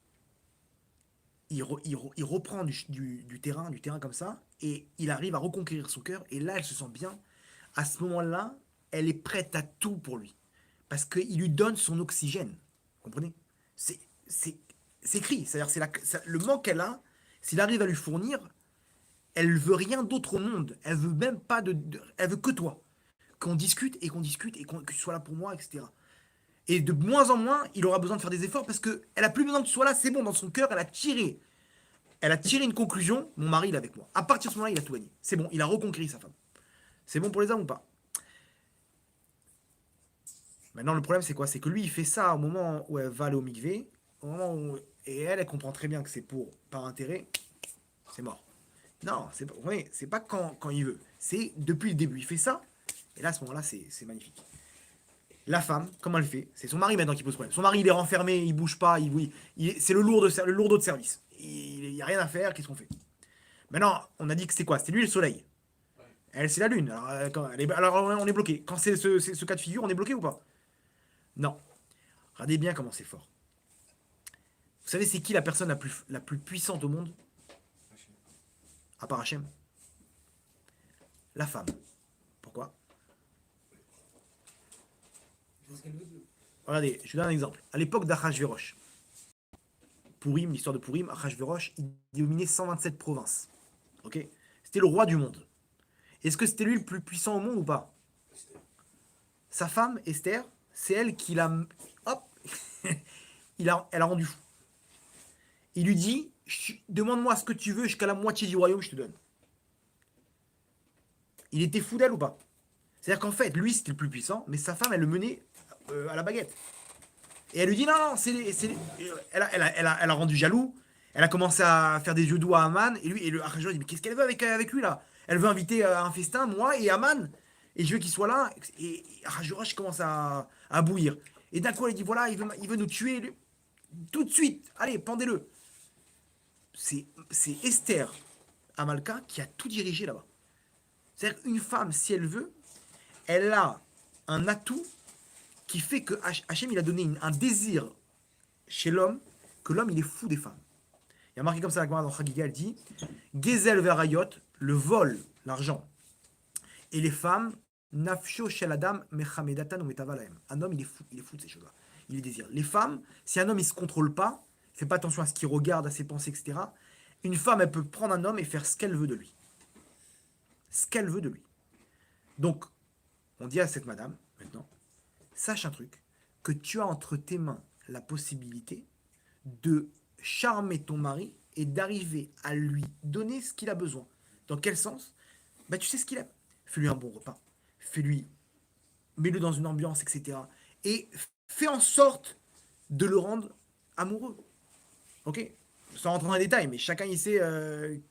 il reprend du terrain comme ça, et il arrive à reconquérir son cœur, et là, elle se sent bien. À ce moment-là, elle est prête à tout pour lui. Parce qu'il lui donne son oxygène. Vous comprenez? C'est écrit. C'est-à-dire, le manque qu'elle a, s'il arrive à lui fournir, elle veut rien d'autre au monde. Elle veut même pas elle veut que toi. Qu'on discute et que tu sois là pour moi, etc. Et de moins en moins, il aura besoin de faire des efforts parce qu'elle a plus besoin que tu sois là, c'est bon, dans son cœur, elle a tiré. Elle a tiré une conclusion, mon mari, il est avec moi. À partir de ce moment-là, il a tout gagné. C'est bon, il a reconquéri sa femme. C'est bon pour les hommes ou pas? Maintenant, le problème, c'est quoi? C'est que lui, il fait ça au moment où elle va aller au mikvé, au moment où... et elle comprend très bien que c'est pour, par intérêt, c'est mort. Non, c'est pas, ouais, c'est pas quand il veut. C'est depuis le début. Il fait ça, et là, à ce moment-là, c'est magnifique. La femme, comment elle fait? C'est son mari maintenant qui pose problème. Son mari, il est renfermé, il bouge pas, c'est le lourdeau de service. Il n'y a rien à faire, qu'est-ce qu'on fait? Maintenant, on a dit que c'était quoi? C'était lui le soleil. Ouais. Elle, c'est la lune. Alors, alors, on est bloqué. Quand c'est ce cas de figure, on est bloqué ou pas? Non. Regardez bien comment c'est fort. Vous savez, c'est qui la personne la plus puissante au monde? À part Hachem? La femme. Pourquoi? C'est ce qu'elle veut. Regardez, je vous donne un exemple. À l'époque d'Achashverosh, Pourim, l'histoire de Pourim, Achashverosh, il dominait 127 provinces. Ok? C'était le roi du monde. Est-ce que c'était lui le plus puissant au monde ou pas? Sa femme, Esther, c'est elle qui l'a... Hop elle a rendu fou. Il lui dit, demande-moi ce que tu veux, jusqu'à la moitié du royaume, je te donne. Il était fou d'elle ou pas? C'est-à-dire qu'en fait, lui, c'était le plus puissant, mais sa femme, elle le menait à la baguette. Et elle lui dit, non, non, elle a rendu jaloux. Elle a commencé à faire des yeux doux à Aman. Et lui, et le Achashverosh dit, mais qu'est-ce qu'elle veut avec lui, là? Elle veut inviter à un festin, moi et Aman. Et je veux qu'il soit là. Et Achashverosh commence à bouillir. Et d'un coup, elle dit, voilà, il veut nous tuer. Tout de suite, allez, pendez-le. C'est Esther Amalka qui a tout dirigé là-bas. C'est-à-dire qu'une femme, si elle veut, elle a un atout qui fait que Hachem, il a donné un désir chez l'homme, que l'homme, il est fou des femmes. Il y a marqué comme ça, la Gemara dans Chagiga, elle dit Gezel verayot, le vol, l'argent, et les femmes, nafsho shel adam mechamedatan ou metavalaem. Un homme, il est fou de ces choses-là. Il les désire. Les femmes, si un homme, il se contrôle pas, il fait pas attention à ce qu'il regarde, à ses pensées, etc., une femme, elle peut prendre un homme et faire ce qu'elle veut de lui. Ce qu'elle veut de lui. Donc, on dit à cette madame, maintenant, sache un truc, que tu as entre tes mains la possibilité de charmer ton mari et d'arriver à lui donner ce qu'il a besoin. Dans quel sens? Bah, tu sais ce qu'il aime. Fais-lui un bon repas. Fais-lui, mets-le dans une ambiance, etc. Et fais en sorte de le rendre amoureux. Ok? Sans rentrer dans les détails, mais chacun il sait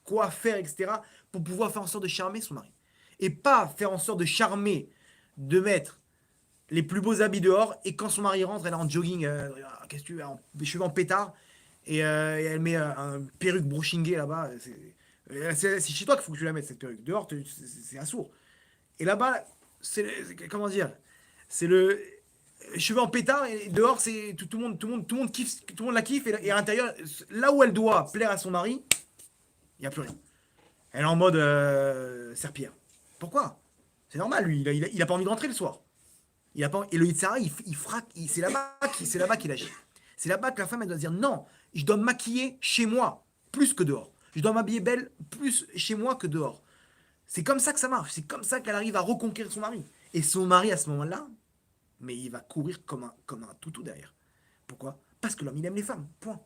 quoi faire, etc. pour pouvoir faire en sorte de charmer son mari. Et pas faire en sorte de charmer, de mettre les plus beaux habits dehors, et quand son mari rentre, elle est en jogging, qu'est-ce que tu veux, les cheveux en pétard, et elle met un perruque brochingée là-bas. C'est chez toi qu'il faut que tu la mettes, cette perruque. Dehors, c'est assourd. Et là-bas, comment dire, c'est le cheveux en pétard, et dehors, c'est tout le monde kiffe, tout le monde la kiffe, et à l'intérieur, là où elle doit plaire à son mari, il n'y a plus rien. Elle est en mode serpillère. Pourquoi? C'est normal, lui, il a pas envie de rentrer le soir. Il a pas, et le Yitzhara, il frappe, c'est là-bas qu'il agit. C'est là-bas que la femme, elle doit se dire non, je dois me maquiller chez moi, plus que dehors. Je dois m'habiller belle, plus chez moi que dehors. C'est comme ça que ça marche. C'est comme ça qu'elle arrive à reconquérir son mari. Et son mari, à ce moment-là, mais il va courir comme un toutou derrière. Pourquoi? Parce que l'homme, il aime les femmes. Point.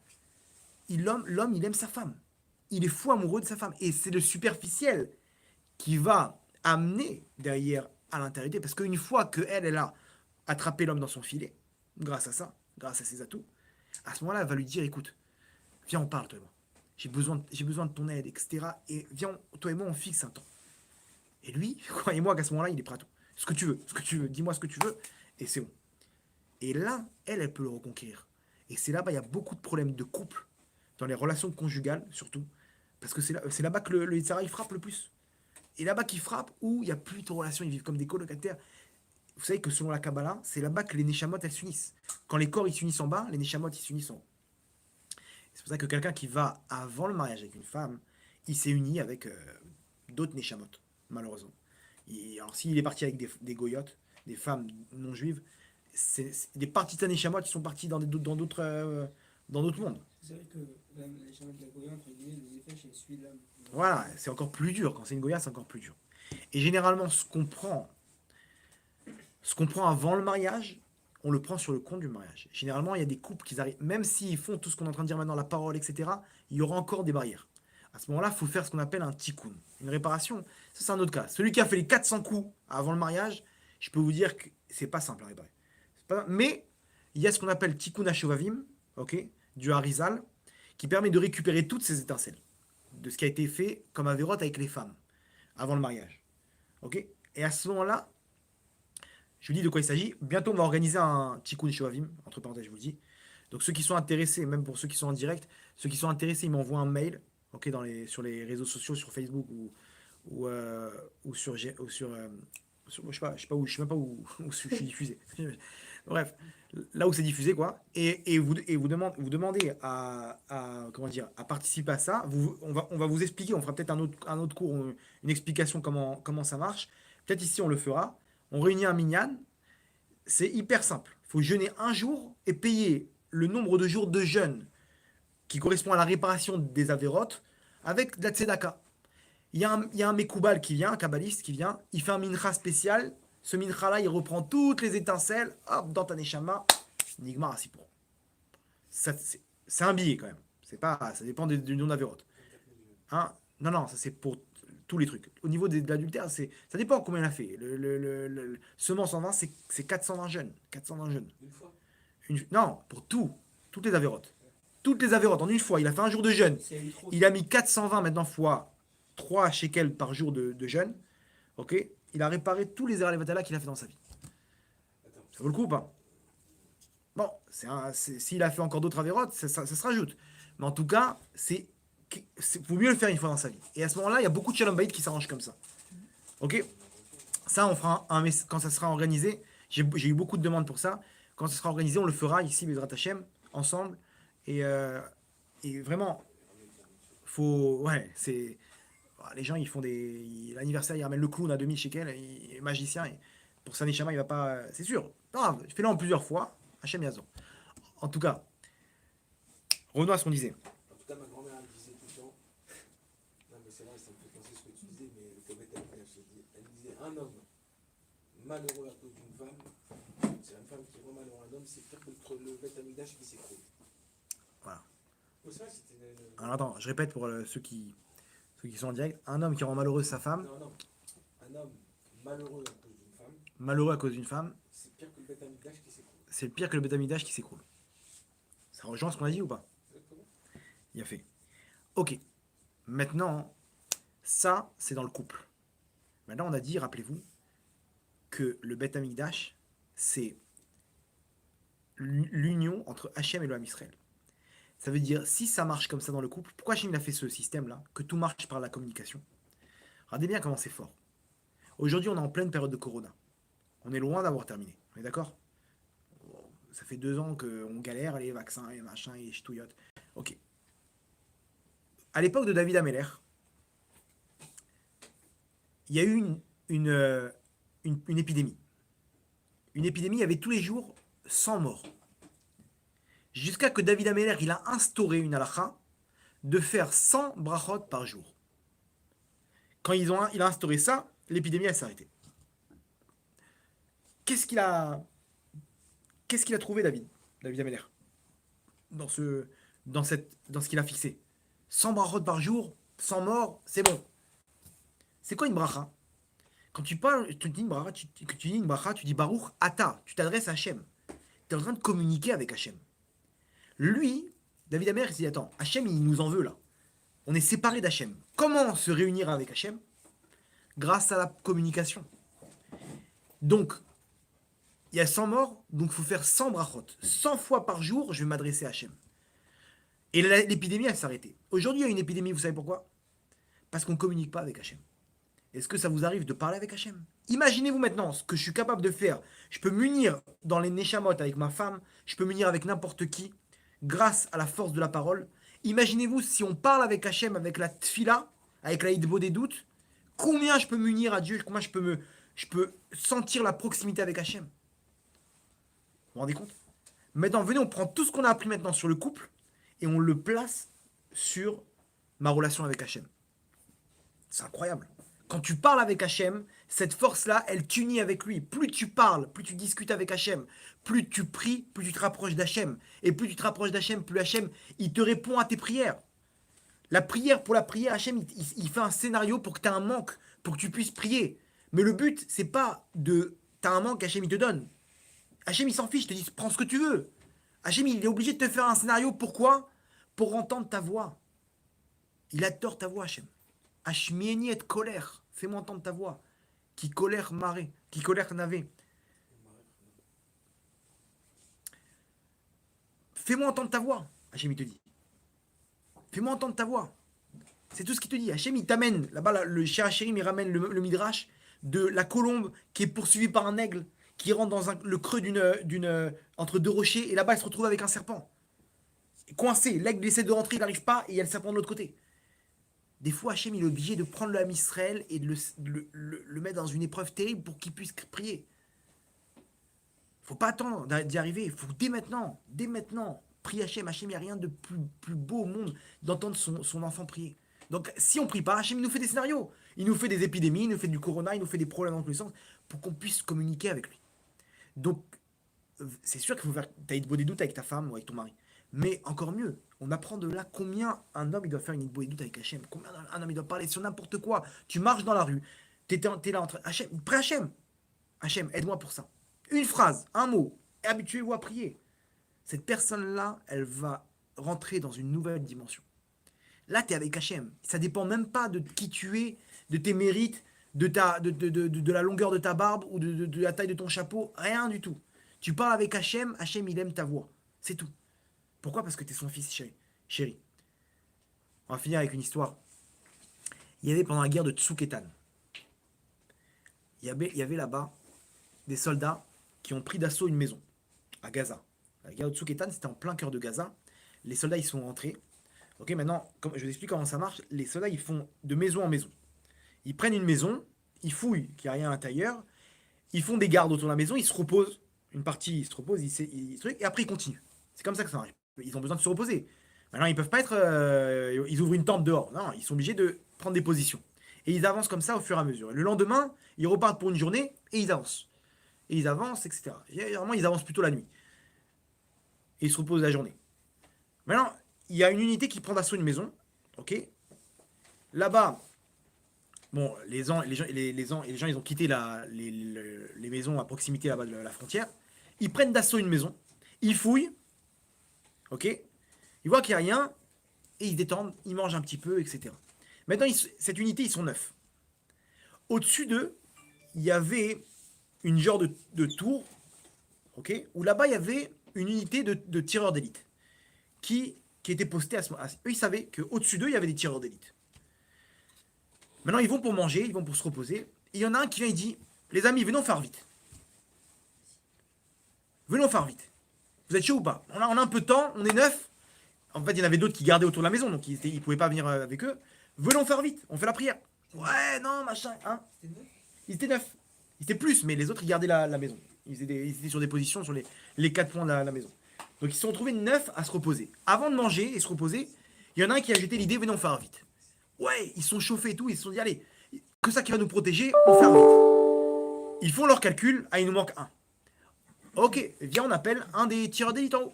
L'homme, il aime sa femme. Il est fou amoureux de sa femme. Et c'est le superficiel qui va amener derrière à l'intériorité. Parce qu'une fois qu'elle a attrapé l'homme dans son filet, grâce à ça, grâce à ses atouts, à ce moment-là, elle va lui dire, écoute, viens, on parle, toi et moi. J'ai besoin de ton aide, etc. Et viens, toi et moi, on fixe un temps. Et lui, croyez-moi qu'à ce moment-là, il est prêt à tout. Ce que tu veux, dis-moi ce que tu veux, et c'est bon. Et là, elle peut le reconquérir. Et c'est là-bas, il y a beaucoup de problèmes de couple, dans les relations conjugales, surtout. Parce que c'est là-bas que le Yitzhara, il frappe le plus. Et là-bas qu'il frappe, où il n'y a plus de relations, ils vivent comme des colocataires. Vous savez que selon la Kabbalah, c'est là-bas que les Neshamot, elles s'unissent. Quand les corps, ils s'unissent en bas, les Neshamot, ils s'unissent en haut. C'est pour ça que quelqu'un qui va avant le mariage avec une femme, il s'est uni avec d'autres Neshamot, malheureusement. Alors s'il est parti avec des goyotes, des femmes non juives, c'est des parties de Neshamot qui sont partis dans d'autres mondes. C'est vrai que les chemins de la Goya, entre guillemets, les effets chez celui de l'âme. Voilà, c'est encore plus dur. Quand c'est une Goya, c'est encore plus dur. Et généralement, ce qu'on prend avant le mariage, on le prend sur le compte du mariage. Généralement, il y a des couples qui arrivent, même s'ils font tout ce qu'on est en train de dire maintenant, la parole, etc., il y aura encore des barrières. À ce moment-là, il faut faire ce qu'on appelle un tikkun, une réparation. Ça, c'est un autre cas. Celui qui a fait les 400 coups avant le mariage, je peux vous dire que c'est pas simple à réparer. Mais il y a ce qu'on appelle tikkun hashovavim, ok, du Harizal, qui permet de récupérer toutes ces étincelles de ce qui a été fait comme avérote avec les femmes avant le mariage. Ok. Et à ce moment-là, je vous dis de quoi il s'agit. Bientôt, on va organiser un tikkun hashovavim, entre parenthèses, je vous le dis. Donc ceux qui sont intéressés, même pour ceux qui sont en direct, ceux qui sont intéressés, ils m'envoient un mail, ok, sur les réseaux sociaux, sur Facebook ou, euh, ou sur, je sais pas où, je sais même pas où je suis diffusé. Bref, là où c'est diffusé, quoi. Vous demandez comment dire, à participer à ça. On va vous expliquer, on fera peut-être un autre cours, une explication comment ça marche. Peut-être ici, on le fera. On réunit un minyan. C'est hyper simple. Il faut jeûner un jour et payer le nombre de jours de jeûne qui correspond à la réparation des avérotes avec de la tzedaka. Il y a un Mekoubal qui vient, un kabbaliste qui vient, il fait un mincha spécial. Ce mincha-là, il reprend toutes les étincelles, hop, dans ta neshama, nigmar asipour. C'est un billet quand même. C'est pas, ça dépend du nom d'avérote. Hein? Non, non, ça c'est pour tous les trucs. Au niveau de l'adultère, ça dépend combien il a fait. Semence en vin, c'est 420 jeunes. 420 jeunes. Une fois. Non, pour toutes les avérotes. Toutes les avérotes en une fois. Il a fait un jour de jeûne. Il a mis 420 maintenant fois 3 shekels par jour de jeûne. Ok. Il a réparé tous les erreurs qu'il a fait dans sa vie. Attends. Ça vaut le coup ou pas? Bon, s'il a fait encore d'autres avérotes, ça se rajoute. Mais en tout cas, vaut mieux le faire une fois dans sa vie. Et à ce moment-là, il y a beaucoup de shalom bayit qui s'arrangent comme ça. Ok. Ça, on fera quand ça sera organisé. J'ai eu beaucoup de demandes pour ça. Quand ça sera organisé, on le fera ici, Bezrat Hashem, ensemble. Et, euh, et vraiment, ouais, les gens, ils font l'anniversaire, ils ramènent le clown à 2000 shekels, il est magicien. Et pour sa neshama, il va pas. C'est sûr. Non, fais-le en plusieurs fois. Hashem Yazor. En tout cas, revenons à ce qu'on disait. En tout cas, ma grand-mère, elle disait tout le temps. Non, mais c'est vrai, ça me fait penser ce que tu disais, mais le Komet elle disait un homme malheureux à cause d'une femme, c'est une femme qui rend malheureux un homme, c'est pire que le Beth Amikdash qui s'écroule. Voilà. Oh, c'est vrai, c'était. Alors attends, je répète pour ceux qui sont en direct. Un homme qui rend malheureuse sa femme, Non, non. Un homme malheureux à cause d'une femme, malheureux à cause d'une femme, c'est pire que le Beth Amikdash qui s'écroule. c'est le pire que le bétamidash qui s'écroule. Ça rejoint ce qu'on a dit ou pas? Exactement. Il a fait. Ok. Maintenant, ça, c'est dans le couple. Maintenant, on a dit, rappelez-vous, que le Beth Amikdash, c'est l'union entre Hachem et le Ham Israël. Ça veut dire, si ça marche comme ça dans le couple, pourquoi Hachem a fait ce système-là, que tout marche par la communication? Regardez bien comment c'est fort. Aujourd'hui, on est en pleine période de Corona. On est loin d'avoir terminé. On est d'accord? Ça fait 2 ans qu'on galère, les vaccins, et machin, et ch'touillottes. Ok. À l'époque de David Ameller, il y a eu une épidémie. Une épidémie, il y avait tous les jours 100 morts. Jusqu'à que David Ameller, il a instauré une halakha de faire 100 brachot par jour. Quand il a instauré ça, l'épidémie, elle s'est arrêtée. Qu'est-ce qu'il a trouvé, David Ameller, dans ce qu'il a fixé? 100 brachot par jour, 100 morts, c'est bon. C'est quoi une bracha? Quand tu parles, tu dis une bracha, tu dis Baruch Ata, tu t'adresses à Hachem. Tu es en train de communiquer avec Hachem. Lui, David Ameller, il s'est dit, attends, Hachem, il nous en veut là. On est séparés d'Hachem. Comment se réunir avec Hachem? Grâce à la communication. Donc, il y a 100 morts, donc il faut faire 100 brachot. 100 fois par jour, je vais m'adresser à Hachem. Et l'épidémie, elle s'est arrêtée. Aujourd'hui, il y a une épidémie, vous savez pourquoi? Parce qu'on ne communique pas avec Hachem. Est-ce que ça vous arrive de parler avec Hachem? Imaginez-vous maintenant ce que je suis capable de faire. Je peux m'unir dans les Neshamot avec ma femme, je peux m'unir avec n'importe qui, grâce à la force de la parole. Imaginez-vous si on parle avec Hachem, avec la tfila, avec la hitbo des doutes, combien je peux m'unir à Dieu, combien je peux sentir la proximité avec Hachem. Vous vous rendez compte? Maintenant, venez, on prend tout ce qu'on a appris maintenant sur le couple et on le place sur ma relation avec Hachem. C'est incroyable. Quand tu parles avec Hachem, cette force-là, elle t'unit avec lui. Plus tu parles, plus tu discutes avec Hachem, plus tu pries, plus tu te rapproches d'Hachem. Et plus tu te rapproches d'Hachem, plus Hachem, il te répond à tes prières. La prière pour la prière, Hachem, il fait un scénario pour que tu aies un manque, pour que tu puisses prier. Mais le but, c'est pas de... Tu as un manque, Hachem, il te donne. Hachem, il s'en fiche, il te dit, prends ce que tu veux. Hachem, il est obligé de te faire un scénario. Pourquoi? Pour entendre ta voix. Il adore ta voix, Hachem. Hashmieni et colère. Fais-moi entendre ta voix. Qui colère marée. Qui colère navet. Fais-moi entendre ta voix. Hachem, il te dit. Fais-moi entendre ta voix. C'est tout ce qu'il te dit. Hachem, il t'amène. Là-bas, le cher Hachem, il ramène le midrash de la colombe qui est poursuivie par un aigle qui rentre dans le creux entre deux rochers. Et là-bas, elle se retrouve avec un serpent. Coincé. L'aigle essaie de rentrer, il n'arrive pas. Et il y a le serpent de l'autre côté. Des fois, Hachem, il est obligé de prendre le Ham Israël et de le mettre dans une épreuve terrible pour qu'il puisse prier. Faut pas attendre d'y arriver. Il faut dès maintenant, prier Hachem. Hachem, il n'y a rien de plus beau au monde d'entendre son enfant prier. Donc, si on prie pas, Hachem, il nous fait des scénarios. Il nous fait des épidémies, il nous fait du corona, il nous fait des problèmes dans tous les sens pour qu'on puisse communiquer avec lui. Donc, c'est sûr qu'il faut faire. Tu as des doutes avec ta femme ou avec ton mari. Mais encore mieux, on apprend de là combien un homme il doit faire une doute avec Hachem. Combien un homme il doit parler sur n'importe quoi. Tu marches dans la rue, t'es là entre Hachem, près Hachem. Hachem, aide-moi pour ça. Une phrase, un mot, et habituez-vous à prier. Cette personne-là, elle va rentrer dans une nouvelle dimension. Là, tu es avec Hachem. Ça dépend même pas de qui tu es, de tes mérites, de la longueur de ta barbe ou de la taille de ton chapeau. Rien du tout. Tu parles avec Hachem, Hachem, il aime ta voix. C'est tout. Pourquoi? Parce que tu es son fils chéri. On va finir avec une histoire. Il y avait pendant la guerre de Tsuketan, il y avait là-bas des soldats qui ont pris d'assaut une maison à Gaza. La guerre de Tsuketan, c'était en plein cœur de Gaza. Les soldats, ils sont rentrés. Ok, maintenant, je vous explique comment ça marche. Les soldats, ils font de maison en maison. Ils prennent une maison, ils fouillent qu'il n'y a rien à l'intérieur, ils font des gardes autour de la maison, ils se reposent. Une partie, ils se reposent, et après, ils continuent. C'est comme ça que ça marche. Ils ont besoin de se reposer. Maintenant, ils peuvent pas être... ils ouvrent une tente dehors. Non, ils sont obligés de prendre des positions. Et ils avancent comme ça au fur et à mesure. Le lendemain, ils repartent pour une journée et ils avancent. Et ils avancent, etc. Généralement, ils avancent plutôt la nuit. Et ils se reposent la journée. Maintenant, il y a une unité qui prend d'assaut une maison. Ok. Là-bas, bon, les gens, ils ont quitté les maisons à proximité là-bas de la frontière. Ils prennent d'assaut une maison. Ils fouillent. Ok. Ils voient qu'il n'y a rien. Et ils détendent. Ils mangent un petit peu, etc. Maintenant, cette unité, ils sont 9. Au-dessus d'eux, il y avait une genre de tour. Ok. Où là-bas, il y avait une unité de tireurs d'élite. Qui était postée à ce moment. Eux, ils savaient qu'au-dessus d'eux, il y avait des tireurs d'élite. Maintenant, ils vont pour manger, ils vont pour se reposer. Et il y en a un qui vient et dit, les amis, venons faire vite. Venons faire vite. Vous êtes chaud ou pas? On a un peu de temps, on est 9. En fait, il y en avait d'autres qui gardaient autour de la maison, donc ils ne pouvaient pas venir avec eux. Venons faire vite, on fait la prière. Ouais, non, machin. Hein. Ils étaient 9. Ils étaient plus, mais les autres, ils gardaient la maison. Ils étaient sur des positions sur les 4 points de la maison. Donc ils se sont retrouvés 9 à se reposer. Avant de manger et se reposer, il y en a un qui a jeté l'idée, venons faire vite. Ouais, ils sont chauffés et tout, ils se sont dit, allez, que ça qui va nous protéger, on fait vite. Ils font leur calcul, il nous manque un. Ok, viens, on appelle un des tireurs d'élite en haut.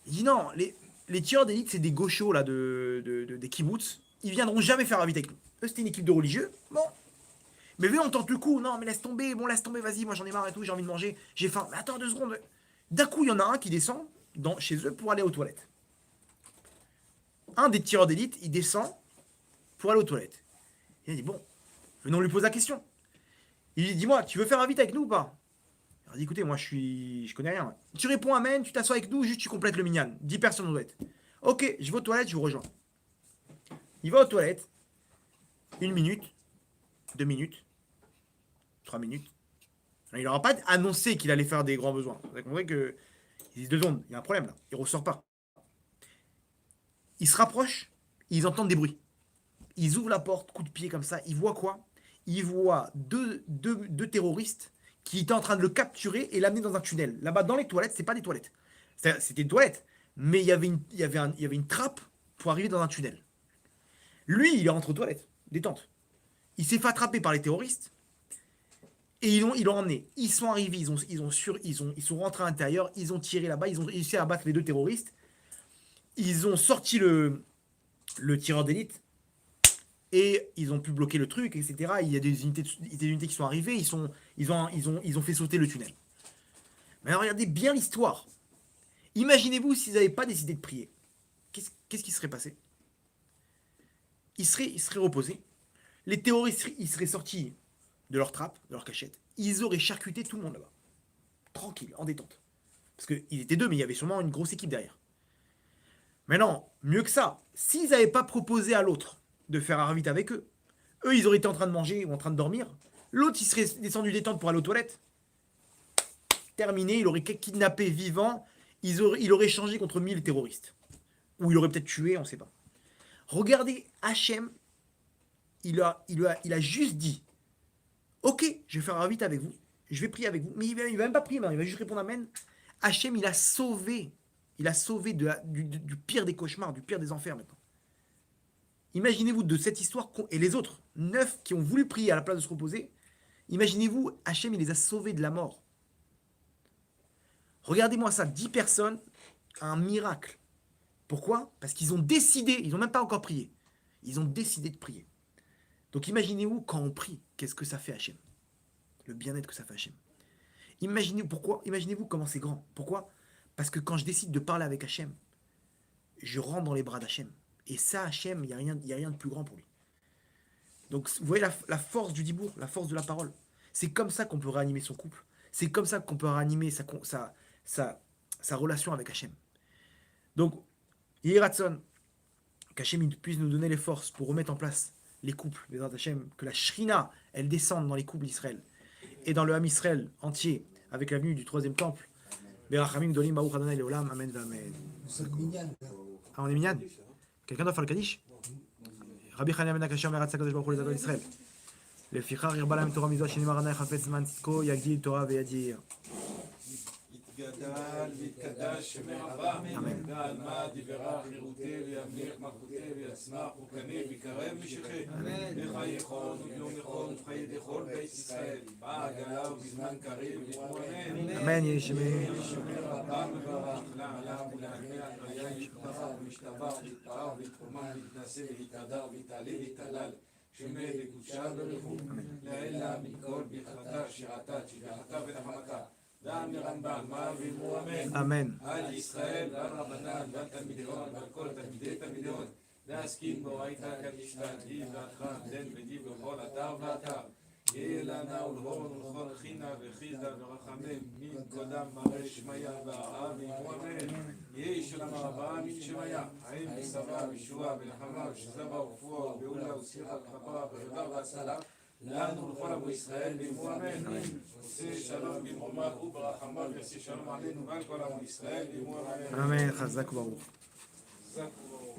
Il dit non, les tireurs d'élite, c'est des gauchos là, des kibbutz. Ils viendront jamais faire vite avec nous. Eux, c'était une équipe de religieux. Bon. Mais viens, on tente le coup. Non, mais laisse tomber, vas-y, moi j'en ai marre et tout, j'ai envie de manger, j'ai faim. Mais attends 2 secondes. D'un coup, il y en a un qui descend chez eux pour aller aux toilettes. Un des tireurs d'élite, il descend pour aller aux toilettes. Il a dit, bon, venons lui poser la question. Il dit, dis-moi, tu veux faire un vite avec nous ou pas? Il a dit, écoutez, moi je connais rien. Tu réponds amen, tu t'assois avec nous, juste tu complètes le minyan. 10 personnes aux toilettes. Ok, je vais aux toilettes, je vous rejoins. Il va aux toilettes. 1 minute, 2 minutes, 3 minutes. Il n'aura pas annoncé qu'il allait faire des grands besoins. Vous avez compris que... Il dit 2 secondes, il y a un problème là, il ne ressort pas. Ils se rapprochent, ils entendent des bruits. Ils ouvrent la porte, coup de pied comme ça, ils voient quoi? Ils voient deux terroristes qui étaient en train de le capturer et l'amener dans un tunnel. Là-bas, dans les toilettes, c'est pas des toilettes. C'était des toilettes, mais il y avait une trappe pour arriver dans un tunnel. Lui, il rentre aux toilettes, détente. Il s'est fait attraper par les terroristes et ils l'ont emmené. Ils sont arrivés, ils sont rentrés à l'intérieur, ils ont tiré là-bas, ils ont réussi à abattre les deux terroristes. Ils ont sorti le tireur d'élite et ils ont pu bloquer le truc, etc. Il y a des unités qui sont arrivées, ils ont fait sauter le tunnel. Mais alors, regardez bien l'histoire. Imaginez-vous s'ils n'avaient pas décidé de prier. Qu'est-ce qui serait passé? Ils seraient reposés. Les terroristes, ils seraient sortis de leur trappe, de leur cachette. Ils auraient charcuté tout le monde là-bas. Tranquille, en détente. Parce qu'ils étaient deux, mais il y avait sûrement une grosse équipe derrière. Maintenant, mieux que ça, s'ils n'avaient pas proposé à l'autre de faire un vite avec eux, ils auraient été en train de manger ou en train de dormir. L'autre, il serait descendu des tentes pour aller aux toilettes. Terminé, il aurait kidnappé vivant. Il aurait changé contre 1000 terroristes. Ou il aurait peut-être tué, on ne sait pas. Regardez, Hachem, il a juste dit, ok, je vais faire un vite avec vous, je vais prier avec vous. Mais il va même pas prier, il va juste répondre Amen. Hachem, il a sauvé du pire des cauchemars, du pire des enfers maintenant. Imaginez-vous de cette histoire, et les autres, 9 qui ont voulu prier à la place de se reposer, imaginez-vous, Hachem, il les a sauvés de la mort. Regardez-moi ça, 10 personnes, un miracle. Pourquoi? Parce qu'ils ont décidé, ils n'ont même pas encore prié, ils ont décidé de prier. Donc imaginez-vous quand on prie, qu'est-ce que ça fait Hachem? Le bien-être que ça fait Hachem. Imaginez-vous comment c'est grand. Pourquoi? Parce que quand je décide de parler avec Hachem, je rentre dans les bras d'Hachem. Et ça, Hachem, il n'y a rien de plus grand pour lui. Donc, vous voyez la force du dibour, la force de la parole. C'est comme ça qu'on peut réanimer son couple. C'est comme ça qu'on peut réanimer sa relation avec Hachem. Donc, Yehiratson, qu'Hachem puisse nous donner les forces pour remettre en place les couples, les Hachem, que la Shrina, elle descende dans les couples d'Israël et dans le Ham Israël entier, avec la venue du troisième temple. Berachamim Dolim Baruch Adonai Leolam, Amen Amen. Ah, on est minyan. Quelqu'un doit faire le Kaddish? Rabbi Chanina ben Akashia Meratz HaKadosh Baruch Hu les Israël. לפיכך ירבה להם תורה מזו שנאמר ענai חפץ זמן צדקו יגדיל תורה וידיר. יתגדל ויתקדש שמי רבה, יגדל מעד יברך ירותי וימליך מלכותי ויצמח וקנה ויקרב משכי. בחיי חול וביום יכול ובחיי דכל בית ישראל. בעגלה ובזמן קריב ויתמו אמן. אמן יהי שמי. שמי רבה מברך לעולם ולעמי היה ישתבח ומשתבח ויתפאר ויתקומם ויתנשא ויתהדר ויתעלה ויתהלל. שמי לקודשה ברכו. לעילה מכל ברכתה שירתה תשבחתה ונחמתה. דן מרמב"ן, מה ואמרו אמן. אמן. על ישראל ועל רבנן ועל תלמידיון ועל כל תלמידי תלמידיון. להסכים באורייתא קדישתא דיב ואתרן דן ודיב בכל אתר ואתר. יהיה לנו ולהון ולכל חינה וחידה ורחמם מן קודם מראה שמיה והרעה ואמרו אמן. יהי שלום רבה מן שמיה. האם ושבע וישועה ונחמה ושזבה ורפואה ובעולה ושמחה וכפרה ורבה והצלה. לנו ולכל עמו ישראל ואמרו אמן. עושה שלום במרומיו וברחמיו ויעשה שלום עלינו ועל כל עמו ישראל ואמרו אמן. אמן, חזק וברוך. חזק וברוך.